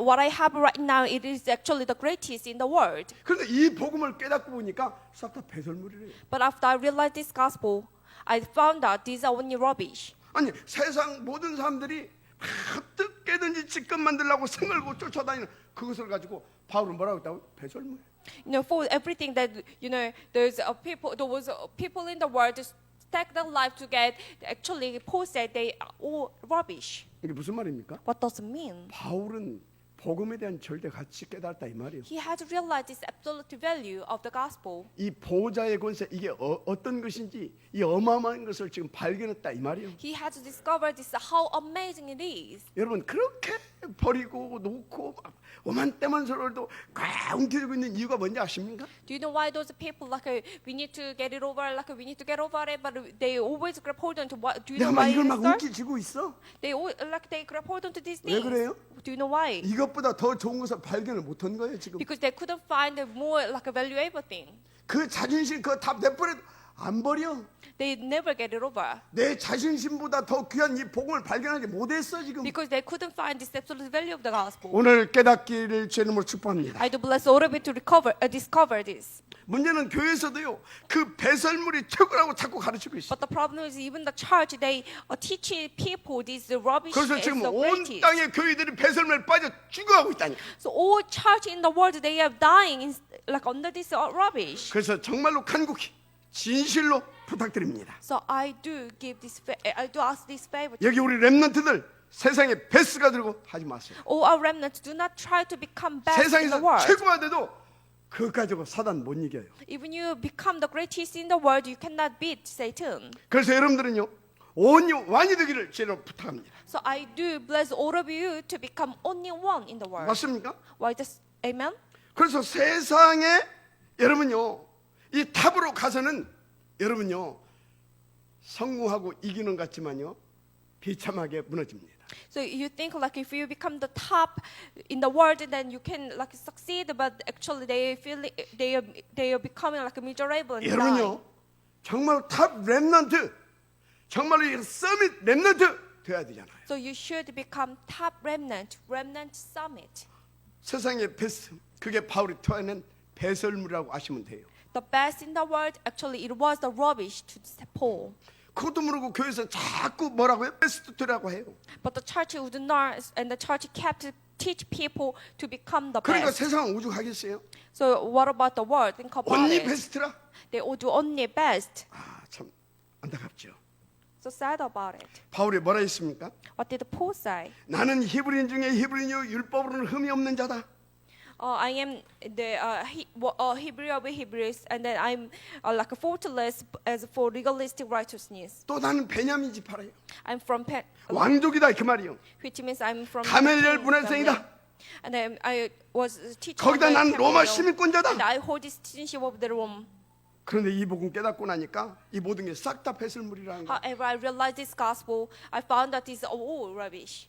what I have right now, it is actually the greatest in the world. 그런데 이 복음을 깨닫고 보니까 싹 다 배설물이래요. But after I realized this gospel, I found out these are only rubbish. 아니 세상 모든 사람들이 어떻게든지 직급 만들려고 생을고 쫓아다니는 그것을 가지고 바울은 뭐라고 했다고? 배설물. For everything that there's there was people in the world just take their life to get. Actually, Paul said they are all rubbish. 이게 무슨 말입니까? What does it mean? 바울은 복음에 대한 절대 가치 깨달았다 이 말이에요. He had to realize this absolute value of the gospel. 이 보좌의 권세 이게 어떤 것인지 이 어마어마한 것을 지금 발견했다 이 말이에요. He had to discover this how amazing it is. 여러분 그렇게 버리고 놓고 막 오만 때만 서로도 꽉 움켜쥐고 있는 이유가 뭔지 아십니까? Do you know why those people we need to get it over, we need to get over it, but they always grab hold on to what? Do you 내가 know 막 why 이걸 it 막 is, sir? 움켜쥐고 있어. They grab hold on to these 왜 things. 그래요? Do you know why? 이것보다 더 좋은 것을 발견을 못한 거예요 지금. Because they couldn't find a more a valuable thing. 그 자존심 그거 다 내버려 안 버려. They never get it over 내 자존심보다 더 귀한 이 복음을 발견하지 못했어 지금. because they couldn't find this absolute value of the gospel. 오늘 깨닫기를 제 이름으로 축복합니다. I do bless all of you to discover this. 문제는 교회에서도요 그 배설물이 최고라고 자꾸 가르치고 있어. But the problem is even the church they teach people this rubbish 그래서 is 지금 the 온 greatest. 땅의 교회들이 배설물에 빠져 죽어가고 있다니까. So all church in the world they are dying under this rubbish. 그래서 정말로 간곡히 진실로 부탁드립니다. So I do ask this favor. 여기 우리 렘넌트들 세상에 베스가 들고 하지 마세요. All our remnants do not try to become best in the 세상에서 world. 최고가 돼도 그것 가지고 사단 못 이겨요. Even you become the greatest in the world, you cannot beat Satan. 그래서 여러분들은요 온 왕이 되기를 제로 부탁합니다. So I do bless all of you to become only one in the world. 맞습니까? Why this? Amen. 그래서 세상에 여러분요 이 탑으로 가서는 여러분요 성공하고 이기는 것 같지만요 비참하게 무너집니다. So you think if you become the top in the world, then you can succeed, but actually they are becoming miserable and dying. 여러분요 정말 탑 렘넌트 정말로 이 서밋 렘넌트 돼야 되잖아요. So you should become top remnant summit. 세상의 베스트 그게 바울이 토해낸 배설물이라고 아시면 돼요. The best in the world, actually, it was the rubbish to Paul. 그것도 모르고 교회에서 자꾸 뭐라고요? 베스트라고 해요. But the church would not, and the church kept teach people to become the 그러니까 best. 세상은 오죽하겠어요? So what about the world? Think about 언니 it. 베스트라? They all do only best. 참 안타깝죠. So sad about it. 바울이 뭐라 했습니까? What did Paul say? 나는 히브리인 중에 히브리인이요 율법으로는 흠이 없는 자다. I am the Hebrew of Hebrews, and then I'm faultless as for legalistic righteousness. 또 나는 베냐민 지파라요. I'm from 왕족이다 그 말이요. which means I'm from 가멜리엘 the 문화생이다. family. And then I was teaching 거기다 the 난 로마 Gamaliel, 시민권자다. and I hold the citizenship of the Rome. 그런데 이 복음 깨닫고 나니까 이 모든 게 싹 다 배설물이라는 거. However, I realized this gospel. I found that it's all rubbish.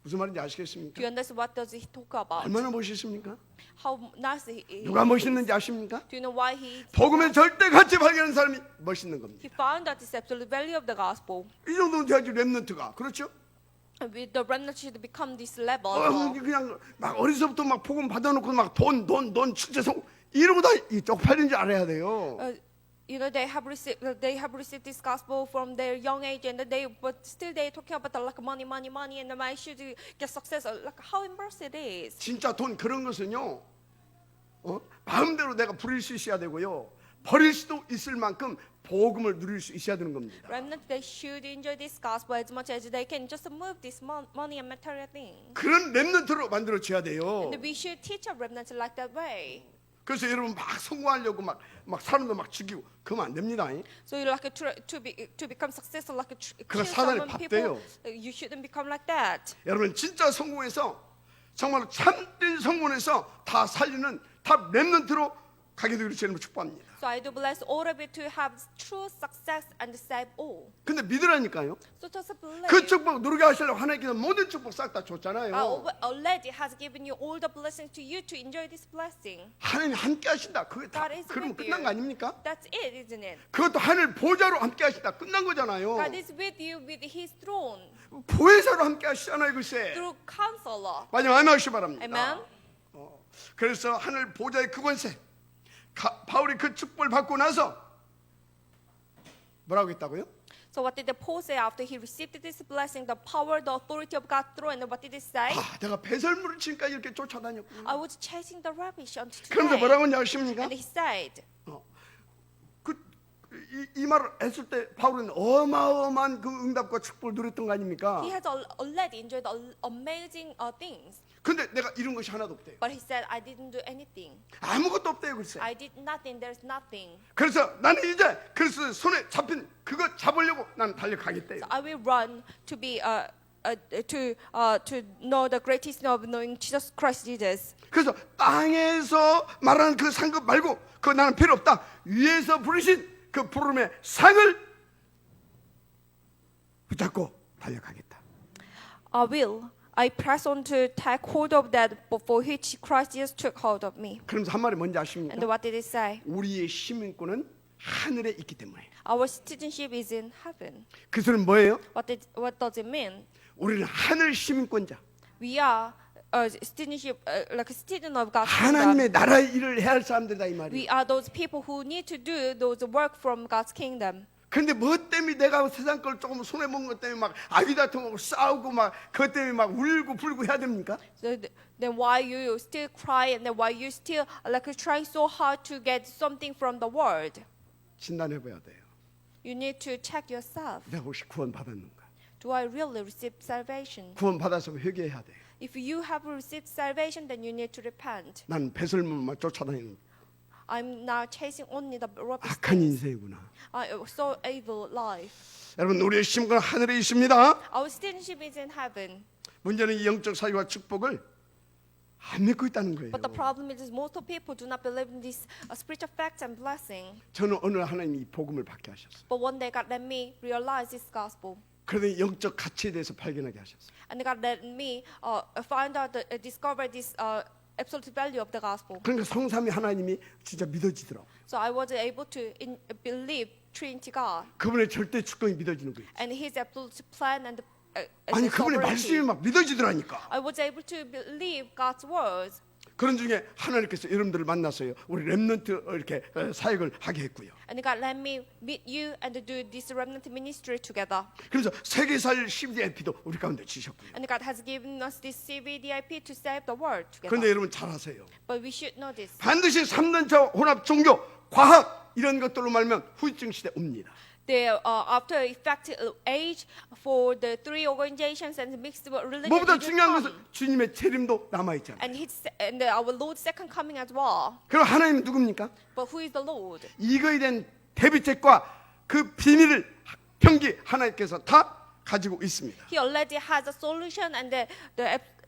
무슨 말인지 아시겠습니까? Do you understand what does he talk about? 얼마나 멋있습니까? How nice he 누가 is. 멋있는지 아십니까? Do you know why he? 복음의 절대 가치 발견하는 사람이 멋있는 겁니다. He found that it's absolute value of the gospel. 이 정도는 돼야지 렘넌트가 그렇죠? With the remnant should become this level. 그냥 막 어리서부터 막 복음 받아놓고 막 돈 출제성 이러고 다 쪽팔린 줄 알아야 돼요. You know they have received this gospel from their young age, and but still they talking about money, and I should get success. How embarrassing it is. 진짜 돈 그런 것은요. 마음대로 내가 부릴 수 있어야 되고요. 버릴 수도 있을 만큼 복음을 누릴 수 있어야 되는 겁니다. Remnant they should enjoy this gospel as much as they can. Just move this money and material thing. 그런 렘넌트로 만들어 줘야 돼요. And we should teach our remnants like that way. 그래서 여러분 막 성공하려고 막 사람도 막 죽이고 그러면 안 됩니다. So you to become successful, 그건 kill 사단의 someone, people. 밥돼요. You shouldn't become like that. 여러분 진짜 성공해서 정말로 참된 성공해서 다 살리는 다 렘넌트로 가게 되기를 주님을 축복합니다. So I do bless all of you to have true success and save all. 근데 믿으라니까요. So just believe. 그 축복 누리게 하시려고 하나님께서 모든 축복 싹 다 줬잖아요. Already has given you all the blessings to you to enjoy this blessing. 하나님 함께 하신다. 그게 다 God is 그러면 with 끝난 you. 거 아닙니까? That's it, isn't it? 그것도 하늘 보좌로 함께 하신다. 끝난 거잖아요. God is with you with His throne 보혜사로 함께 하시잖아요, 글쎄. through Counselor. 마지막 아멘하시 바랍니다. Amen. 그래서 하늘 보좌의 그 권세 바울이 그 축복을 받고 나서 뭐라고 했다고요? So what did Paul say after he received this blessing, the power, the authority of God's throne? And what did he say? 내가 배설물을 지금까지 이렇게 쫓아다녔구나. I was chasing the rubbish until 그런데 today. 뭐라고 하는지 아십니까? And he said, 이 말을 했을 때 바울은 어마어마한 그 응답과 축복을 누렸던 거 아닙니까? He has already enjoyed amazing things. 근데 내가 이룬 것이 하나도 없대요. But he said, I didn't do anything. 아무것도 없대요, 글쎄. I did nothing. There's nothing. 그래서 나는 이제 그리스도 손에 잡힌 그거 잡으려고 나는 달려가겠대요. So I will run to be to know the greatest of knowing Jesus Christ Jesus. 그래서 땅에서 말하는 그 상급 말고 그거 나는 필요 없다. 위에서 부르신 그 부름의 상을 붙잡고 달려가겠다. I press on to take hold of that for which Christ Jesus took hold of me. 그러면서 한 말이 뭔지 And 아십니까? what did it say? 우리의 시민권은 하늘에 있기 때문에. Our citizenship is in heaven. 그 소리는 뭐예요? What does it mean? 우리는 하늘 시민권자. We are citizenship, like a citizen of God's 하나님의 kingdom. 나라의 일을 해야 할 사람들이다 이 We 말이에요. are those people who need to do those work from God's kingdom. 그런데 뭐 때문에 내가 세상 걸 조금 손해 먹은 것 때문에 막 아비다통하고 싸우고 막 그것 때문에 막 울고 불고 해야 됩니까? So then why you still cry and then why you still like trying so hard to get something from the world? 진단해 봐야 돼요. You need to check yourself. 내가 혹시 구원 받았는가? Do I really receive salvation? 구원 받았으면 회개해야 돼요. If you have received salvation, then you need to repent. 난 배설물만 쫓아다니는 I'm now chasing only the rubbish 악한 things. 인생이구나. So evil life. 여러분 우리의 심건 하늘에 있습니다. Our citizenship is in heaven. 문제는 이 영적 사유와 축복을 안 믿고 있다는 거예요. But the problem is most of people do not believe in these spiritual facts and blessing. 저는 어느 하나님이 이 복음을 받게 하셨어요. But one day God let me realize this gospel. 그러더니 영적 가치에 대해서 발견하게 하셨어요. And God let me find out, discover this absolute value of the gospel. 그러니까 성삼위 하나님이 진짜 믿어지더라고. So I was able to believe Trinity God 그분의 절대 주권이 믿어지는 거예요. and His absolute plan and 아니 His 그분의 말씀이 sovereignty. 막 믿어지더라니까. I was able to believe God's words. 그런 중에 하나님께서 여러분들을 만났어요. 우리 렘넌트 이렇게 사역을 하게 했고요. And God let me meet you and do this remnant ministry together. 그래서 세계살 CVDIP도 우리 가운데 주셨고요. And God has given us this CVDIP to save the world together. 그런데 여러분 잘 아세요. But we should know this. 반드시 3년차 혼합 종교, 과학 이런 것들로 말면 후유증 시대 옵니다. There, after effective age for the three organizations and mixed religion, 무엇보다 it will 중요한 것은 come. 주님의 재림도 남아 있잖아요. And our Lord's second coming as well. 그럼 하나님은 누굽니까? But who is the Lord? 이거에 대한 대비책과 그 비밀을 병기 하나님께서 다 가지고 있습니다. He already has a solution and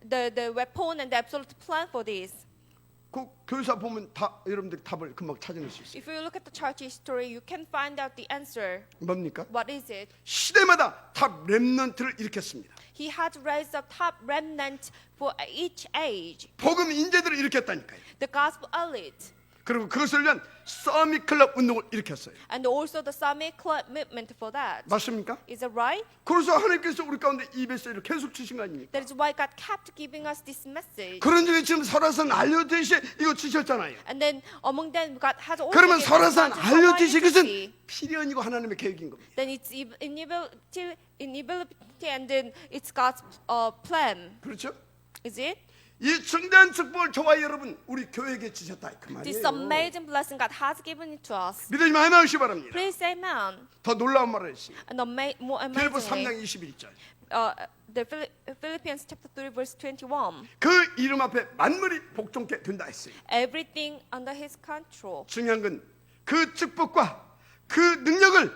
the weapon and the absolute plan for this. 그 교사 보면 다 여러분들이 답을 금방 찾아낼 수 있어요. If you look at the church history, you can find out the answer. 뭡니까? What is it? 시대마다 탑 렘넌트를 일으켰습니다. He had raised a top remnant for each age. 복음 인재들을 일으켰다니까요. The gospel elite. 그리고 그것을 위한 서밋 클럽 운동을 일으켰어요. And also the Summit Club movement for that. 맞습니까? Is that right? 그래서 하나님께서 우리 가운데 이 메시지를 계속 주신 거 아닙니까? That is why God kept giving us this message. 그런 중에 지금 설화산 알려듯이 이거 주셨잖아요. And then among them, God has also 그러면 given us 설화산 to 알려듯이 Hawaii 그것은 City. 필연이고 하나님의 계획인 겁니다. Then it's inevitability and then it's God's plan. 그렇죠? Is it? 이 중대한 축복을 저와 여러분 우리 교회에게 주셨다 그 This 말이에요. amazing blessing God has given it to us. 믿으지 말마시기 바랍니다. Please say amen. 더 놀라운 말을 했습니다. And more 빌보 3장 amazingly, 21절. the Philippians chapter 3 verse 21. 그 이름 앞에 만물이 복종케 된다 했어요. Everything under His control. 중요한 건 그 축복과 그 능력을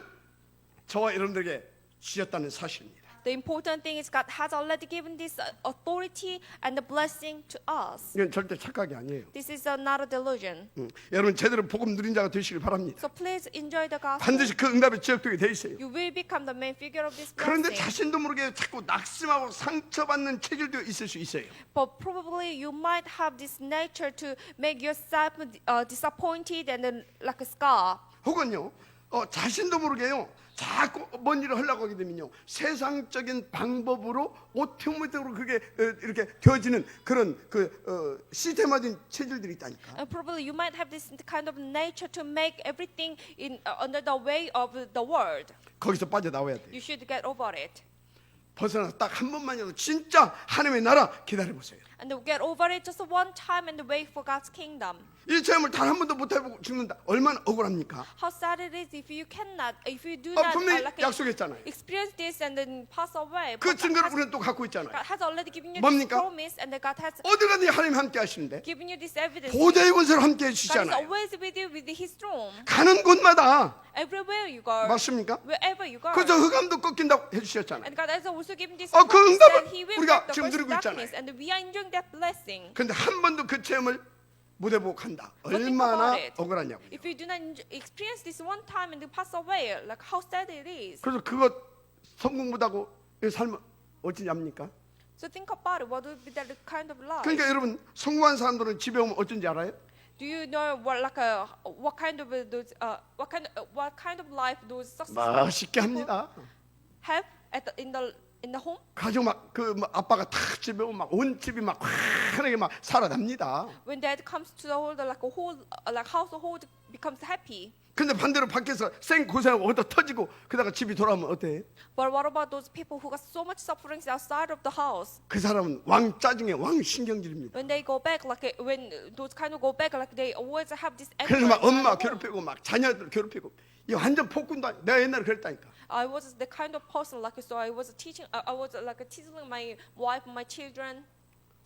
저와 여러분들에게 주셨다는 사실입니다. The important thing is God has already given this authority and the blessing to us. 이건 절대 착각이 아니에요. This is not a delusion. 여러분 제대로 복음 누린 자가 되시길 바랍니다. So please enjoy the gospel. 반드시 그 응답에 지역되게 돼 있어요. You will become the main figure of this 그런데 blessing. 자신도 모르게 자꾸 낙심하고 상처받는 체질도 있을 수 있어요. But probably you might have this nature to make yourself disappointed and then like a scar. 혹은요 자신도 모르게요 자꾸 뭔 일을 하려고 하게 되면요 세상적인 방법으로 오토매틱으로 그게 이렇게 되어지는 그런 그 시스템화된 체질들이 있다니까. And probably you might have this kind of nature to make everything under the way of the world. 거기서 빠져나와야 돼. You should get over it. 벗어나서 딱 한 번만이라도 진짜 하나님의 나라 기다려 보세요. and they get over it just one time and wait for God's kingdom. 이 체험을 단 한 번도 못 해보고 죽는다. 얼마나 억울합니까? How sad it is if you do 분명히 not 약속했잖아요. experience this and then pass away. 그 But 증거를 우리는 또 갖고 있잖아요. God has already given you 뭡니까? this promise, and God has 어디 가든지 하나님 함께 하시는데 given you this evidence. 보좌의 권세로 함께 God is 해주시잖아요. always with you with His throne. 가는 곳마다 Everywhere you go, 맞습니까? wherever you go. 그저 흑암도 꺾인다고 해주셨잖아요. And God has also given this 그 promise 응답을 that He will 우리가 break the 지금 curse of 누리고 darkness, 있잖아요. and we are enjoying that blessing. 근데 한 번도 그 체험을 못 해보고 간다. But think 얼마나 about it. 억울하냐고요. If you do not experience this one time and you pass away, like how sad it is. 그래서 그것 성공 못하고 이 삶은 어찌 합니까? So think about it. What would be that kind of life? 그러니까 여러분 성공한 사람들은 집에 오면 어쩐지 알아요? Do you know what kind of life those successful 멋있게 합니다. have in the home? 가족 막그 아빠가 다 집에 오면 막 온 집이 막 환하게 막 살아납니다. When dad comes to the whole household becomes happy. 근데 반대로 밖에서 생 고생하고 얻어 터지고 그다가 집이 돌아오면 어때? But what about those people who got so much sufferings outside of the house? 그 사람은 왕 짜증에 왕 신경질입니다. When they go back, when those kind of go back, like they always have this anger. 그래서 막 inside 엄마 the home. 괴롭히고 막 자녀들 괴롭히고 이 완전 폭군도 아니야. 내가 옛날에 그랬다니까. I was the kind of person so I was teaching teasing my wife, my children.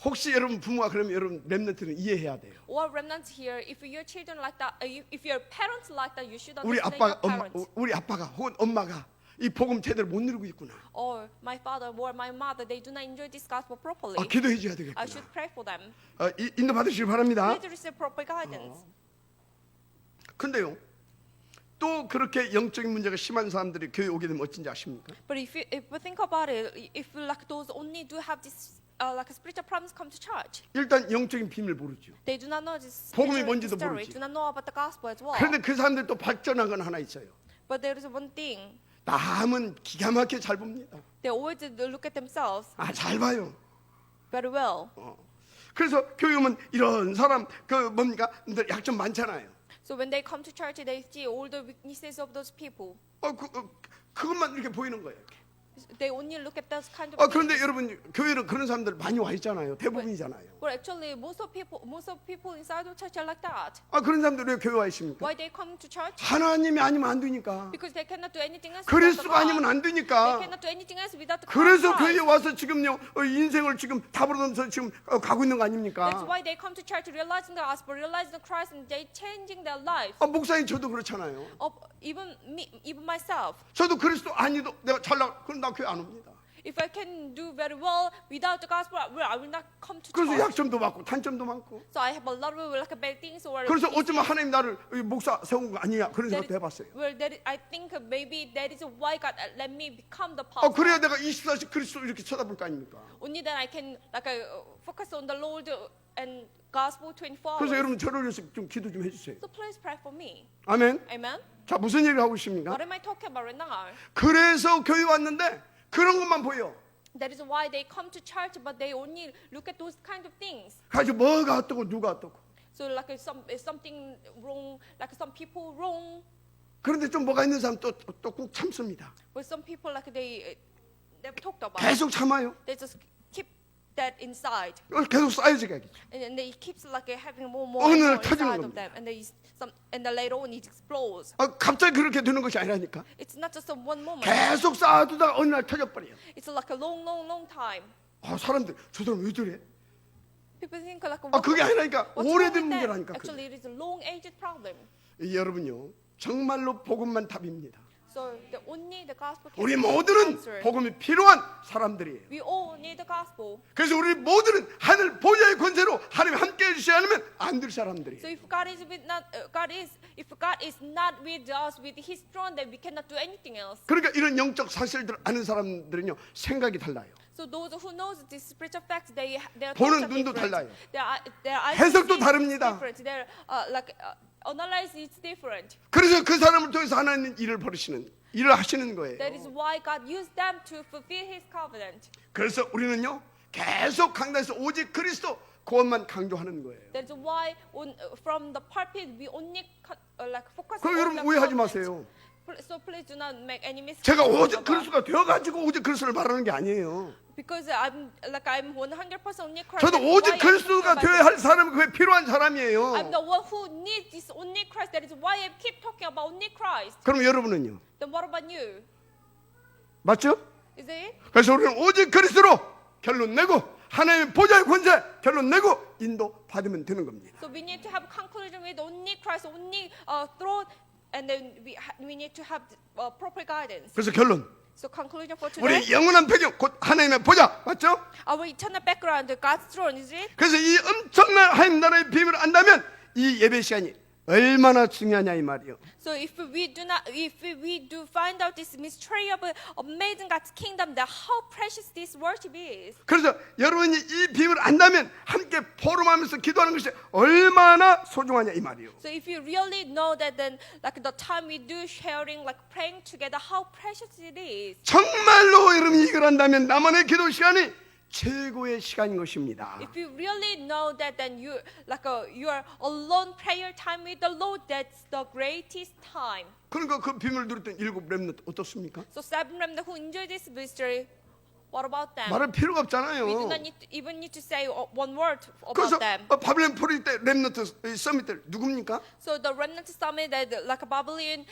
혹시 여러분 부모가 그러면 여러분 렘넌트는 이해해야 돼요. Or remnants here, if your children like that, if your parents like that, you should 우리 understand 아빠가 your parents. 우리 아빠가 혹은 엄마가 이 복음 제대로 못 누리고 있구나. Or my father or my mother, they do not enjoy this gospel properly. 기도해 줘야 I 되겠구나. should pray for them. 인도 받으시기 바랍니다. Please receive proper guidance. 근데요. 또 그렇게 영적인 문제가 심한 사람들이 교회 오게 되면 어쩐지 아십니까? But if we think about it, if those only do have this spiritual problems come to church, 일단 영적인 비밀을 모르죠. they do not know this 복음이 spiritual 뭔지도 history, 모르지. do not know about the gospel as well. 그런데 그 사람들 또 발전한 건 하나 있어요. But there is one thing, 남은 기가 막히게 잘 봅니다. they always look at themselves 잘 봐요. very well. 그래서 교회 오면 이런 사람 뭡니까? 약점 많잖아요. So when they come to church, they see all the weaknesses of those people. 그것만 이렇게 보이는 거예요. They only look at those kind of. 그런데 여러분 교회는 그런 사람들 많이 와 있잖아요. 대부분이잖아요. Well, actually, most of people inside the church are like that. 그런 사람들 왜 교회 와 있습니까? Why they come to church? 하나님이 아니면 안 되니까. Because they cannot do anything else. 그리스도가 아니면 안 They 되니까. cannot do anything else without the 그래서 Christ. 교회에 와서 지금요 인생을 지금 답으로서 지금 가고 있는 거 아닙니까? That's why they come to church, realizing the gospel, realizing Christ, and they changing their lives. 목사님 저도 그렇잖아요. Even me, even myself. 저도 그리스도 아니도 내가 잘나 그럼 나 교회 안 옵니다. If I can do very well without the gospel, I will not come to 그래서 church. 약점도 많고 단점도 많고. So I have a lot of bad things. Or 그래서 어쩌면 하나님 나를 목사 세운 거 아니냐 그런 생각도 해봤어요. I think maybe that is why God let me become the pastor. 그래야 내가 24시 그리스도 이렇게 쳐다볼 거 아닙니까? Only then I can focus on the Lord and gospel 24 그래서 hours. 여러분 저를 위해서 좀 기도 좀 해주세요. So please pray for me. 아멘. Amen. 자 무슨 얘기를 하고 있습니까? What am I talking about right now? 그래서 교회 왔는데 그런 것만 보여. That is why they come to church, but they only look at those kind of things. 가지고 뭐가 어떻고 누가 어떻고. So something wrong, some people wrong, 그런데 좀 뭐가 있는 사람 또 꾹 참습니다. but some people they've talked about. 계속 참아요. They just keep that inside, 계속 쌓여지게 하겠죠. and they keeps having more 어느 날 inside 터지는 of 겁니다. them, and then later on it explodes. 갑자기 그렇게 되는 것이 아니라니까. It's not just a one moment. 계속 쌓아두다가 어느 날 터져버려요. It's like a long time. 사람들 저 사람 왜 저래? People think like 그게 아니라니까 what's wrong 오래된 with them? 문제라니까. Actually, it is a long-aged problem. 여러분요 정말로 복음만 답입니다. So only the gospel can 우리 be the 모두는 answer. 복음이 필요한 사람들이에요. We all need the gospel. 그래서 우리 모두는 하늘 보좌의 권세로 하나님 함께 해주시 않으면 안 될 사람들이에요. So if God is not with us with His throne, then we cannot do anything else. 그러니까 이런 영적 사실들을 아는 사람들은요 생각이 달라요. So those who knows these spiritual facts, their 보는 thoughts are 눈도 different. 달라요. Their eyes 해석도 is 다릅니다. different. Their analysis is different. 그래서 그 사람을 통해서 하나님 일을 벌이시는 일을 하시는 거예요. That is why God used them to fulfill His covenant. 그래서 우리는요 계속 강단에서 오직 그리스도 그것만 강조하는 거예요. That's why from the pulpit we only focus 그럼 on 여러분 the 오해하지 covenant. 마세요. So please do not make any mistake. 제가 오직 그리스도가 되어가지고 오직 그리스도를 말하는 게 아니에요. Because I'm 100% only Christ. 저도 that is 오직 why I'm 그리스도가 talking 되어야 about 할 사람은 그게 필요한 I'm 사람이에요. the one who needs this only Christ. That is why I keep talking about only Christ. 그럼 여러분은요? Then what about you? 맞죠? Is it? 그래서 우리는 오직 그리스도로 결론 내고 하나님의 보좌의 권세 결론 내고 인도 받으면 되는 겁니다. So we need to have conclusion with only Christ, only throne, and then we need to have proper guidance. 그래서 결론 So conclusion for today. 우리 영원한 배경 곧 하나님의 보좌 맞죠? Our eternal background, God's throne, is it? 그래서 이 엄청난 하나님 나라의 비밀을 안다면 이 예배 시간이 얼마나 중요하냐 이 말이요. So if we do find out this mystery of amazing God's kingdom, then how precious this worship is. 그래서 여러분이 이 비밀을 안다면 함께 포럼하면서 기도하는 것이 얼마나 소중하냐 이 말이요. So if you really know that, then like the time we do sharing, like praying together, how precious it is. 정말로 여러분이 이걸 안다면 나만의 기도 시간이 최고의 시간인 것입니다. If you really know that, then you your alone prayer time with the Lord, that's the greatest time. 그러니까 그 비밀을 누렸던 일곱 렘넌트 어떻습니까? So seven remnant who enjoy this mystery, what about them? 말할 필요가 We do 없잖아요. not even need to say one word 그래서 about them. 바벨론 포리 때 렘넌트 서밋들 누굽니까? So the remnant summit, that like a Babylonian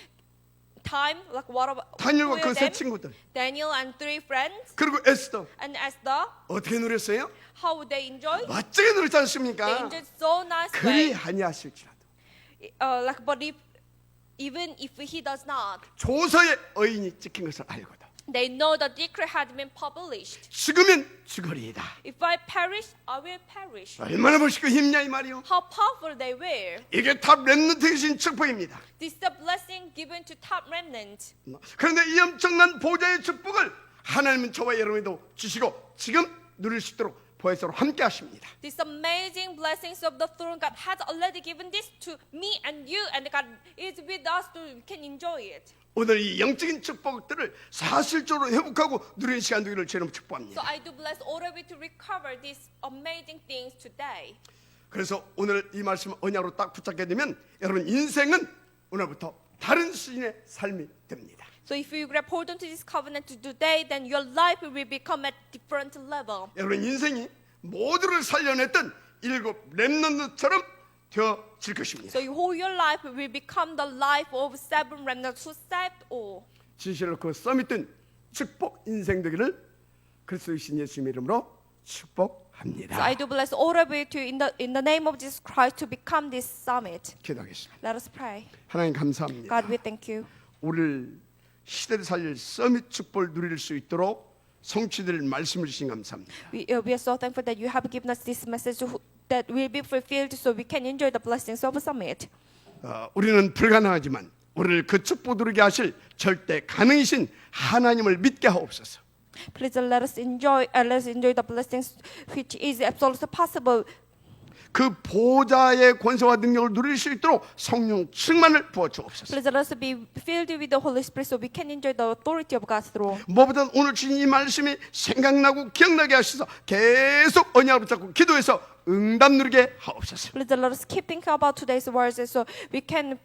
time, like what about 다니엘과 who 그 are 세 them? 친구들 Daniel and three friends, 그리고 에스더 and Esther, 어떻게 누렸어요? how would they enjoy? 멋지게 누렸지 They 않습니까? enjoyed so nice 그리 way. 아니하실지라도 Like, but even if he does not, 조서의 의인이 찍힌 것을 알거든. they know the decree had been published. 죽으면 죽으리이다. If I perish, I will perish. 얼마나 멋있고 힘냐 이 말이요. How powerful they were. 이게 탑 렘넌트에 주신 축복입니다. This is the blessing given to top remnant. 그런데 이 엄청난 보좌의 축복을 하나님은 저와 여러분에도 주시고 지금 누릴 수 있도록 보혜사로 함께 하십니다. These amazing blessings of the throne, God has already given this to me and you, and God is with us so we can enjoy it. 오늘 이 영적인 축복들을 사실적으로 회복하고 누리는 시간 되기를 주님 So 축복합니다. I do bless all of you to recover these amazing things today. 그래서 오늘 이 말씀 언약으로 딱 붙잡게 되면 여러분 인생은 오늘부터 다른 수준의 삶이 됩니다. So if you grab hold onto this covenant today, then your life will become at different level. 여러분 인생이 모두를 살려냈던 일곱 렘넌트처럼 되어질 것입니다. So your whole your life will become the life of seven remnants who saved all. 진실로 그 서밋된 축복 인생 되기를 그리스도이신 예수님의 이름으로 축복합니다. So I do bless all of you to in the name of Jesus Christ to become this summit. 기도하겠습니다. Let us pray. 하나님 감사합니다. God, we thank you. 우리를 시대를 살릴 서밋 축복을 누릴 수 있도록 성취될 말씀을 주신 감사합니다. We are so thankful that you have given us this message that will be fulfilled so we can enjoy the blessings of a summit. 우리는 불가능하지만 우리를 그 축복 누리게 하실 절대 가능이신 하나님을 믿게 하옵소서. Please let us enjoy the blessings which is absolutely possible. 그 보좌의 권세와 능력을 누릴 수 있도록 성령 충만을 부어 주옵소서. Please let us be filled with the Holy Spirit so we can enjoy the authority of God's throne. 무엇보다 오늘 주신 이 말씀이 생각나고 기억나게 하셔서 계속 언약을 붙잡고 기도해서 응답 누리게 하옵소서. Please let us keep thinking about today's words so we can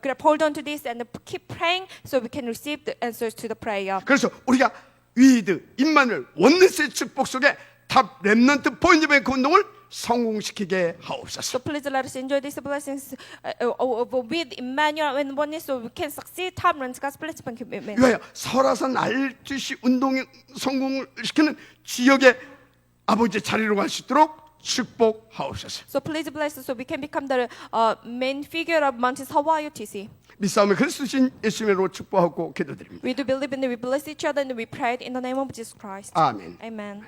grab hold on to this and keep praying so we can receive the answers to the prayer. 그래서 우리가 위드 임마누엘 원네스의 축복 속에 탑 렘넌트 포인트뱅 운동을 성공시키게 하옵소서. So please let us enjoy these blessings with Emmanuel and oneness so we can succeed time runs God's blessing and commitment. 위하여 설화산 RTC 운동의 성공을 시키는 지역의 아버지의 자리로 갈 수 있도록 축복하옵소서. So please bless us so we can become the main figure of Mount Sawa UTC. 믿사오며 그리스도신 예수님으로 축복하고 기도드립니다. We do believe and we bless each other and we pray in the name of Jesus Christ. 아멘. Amen.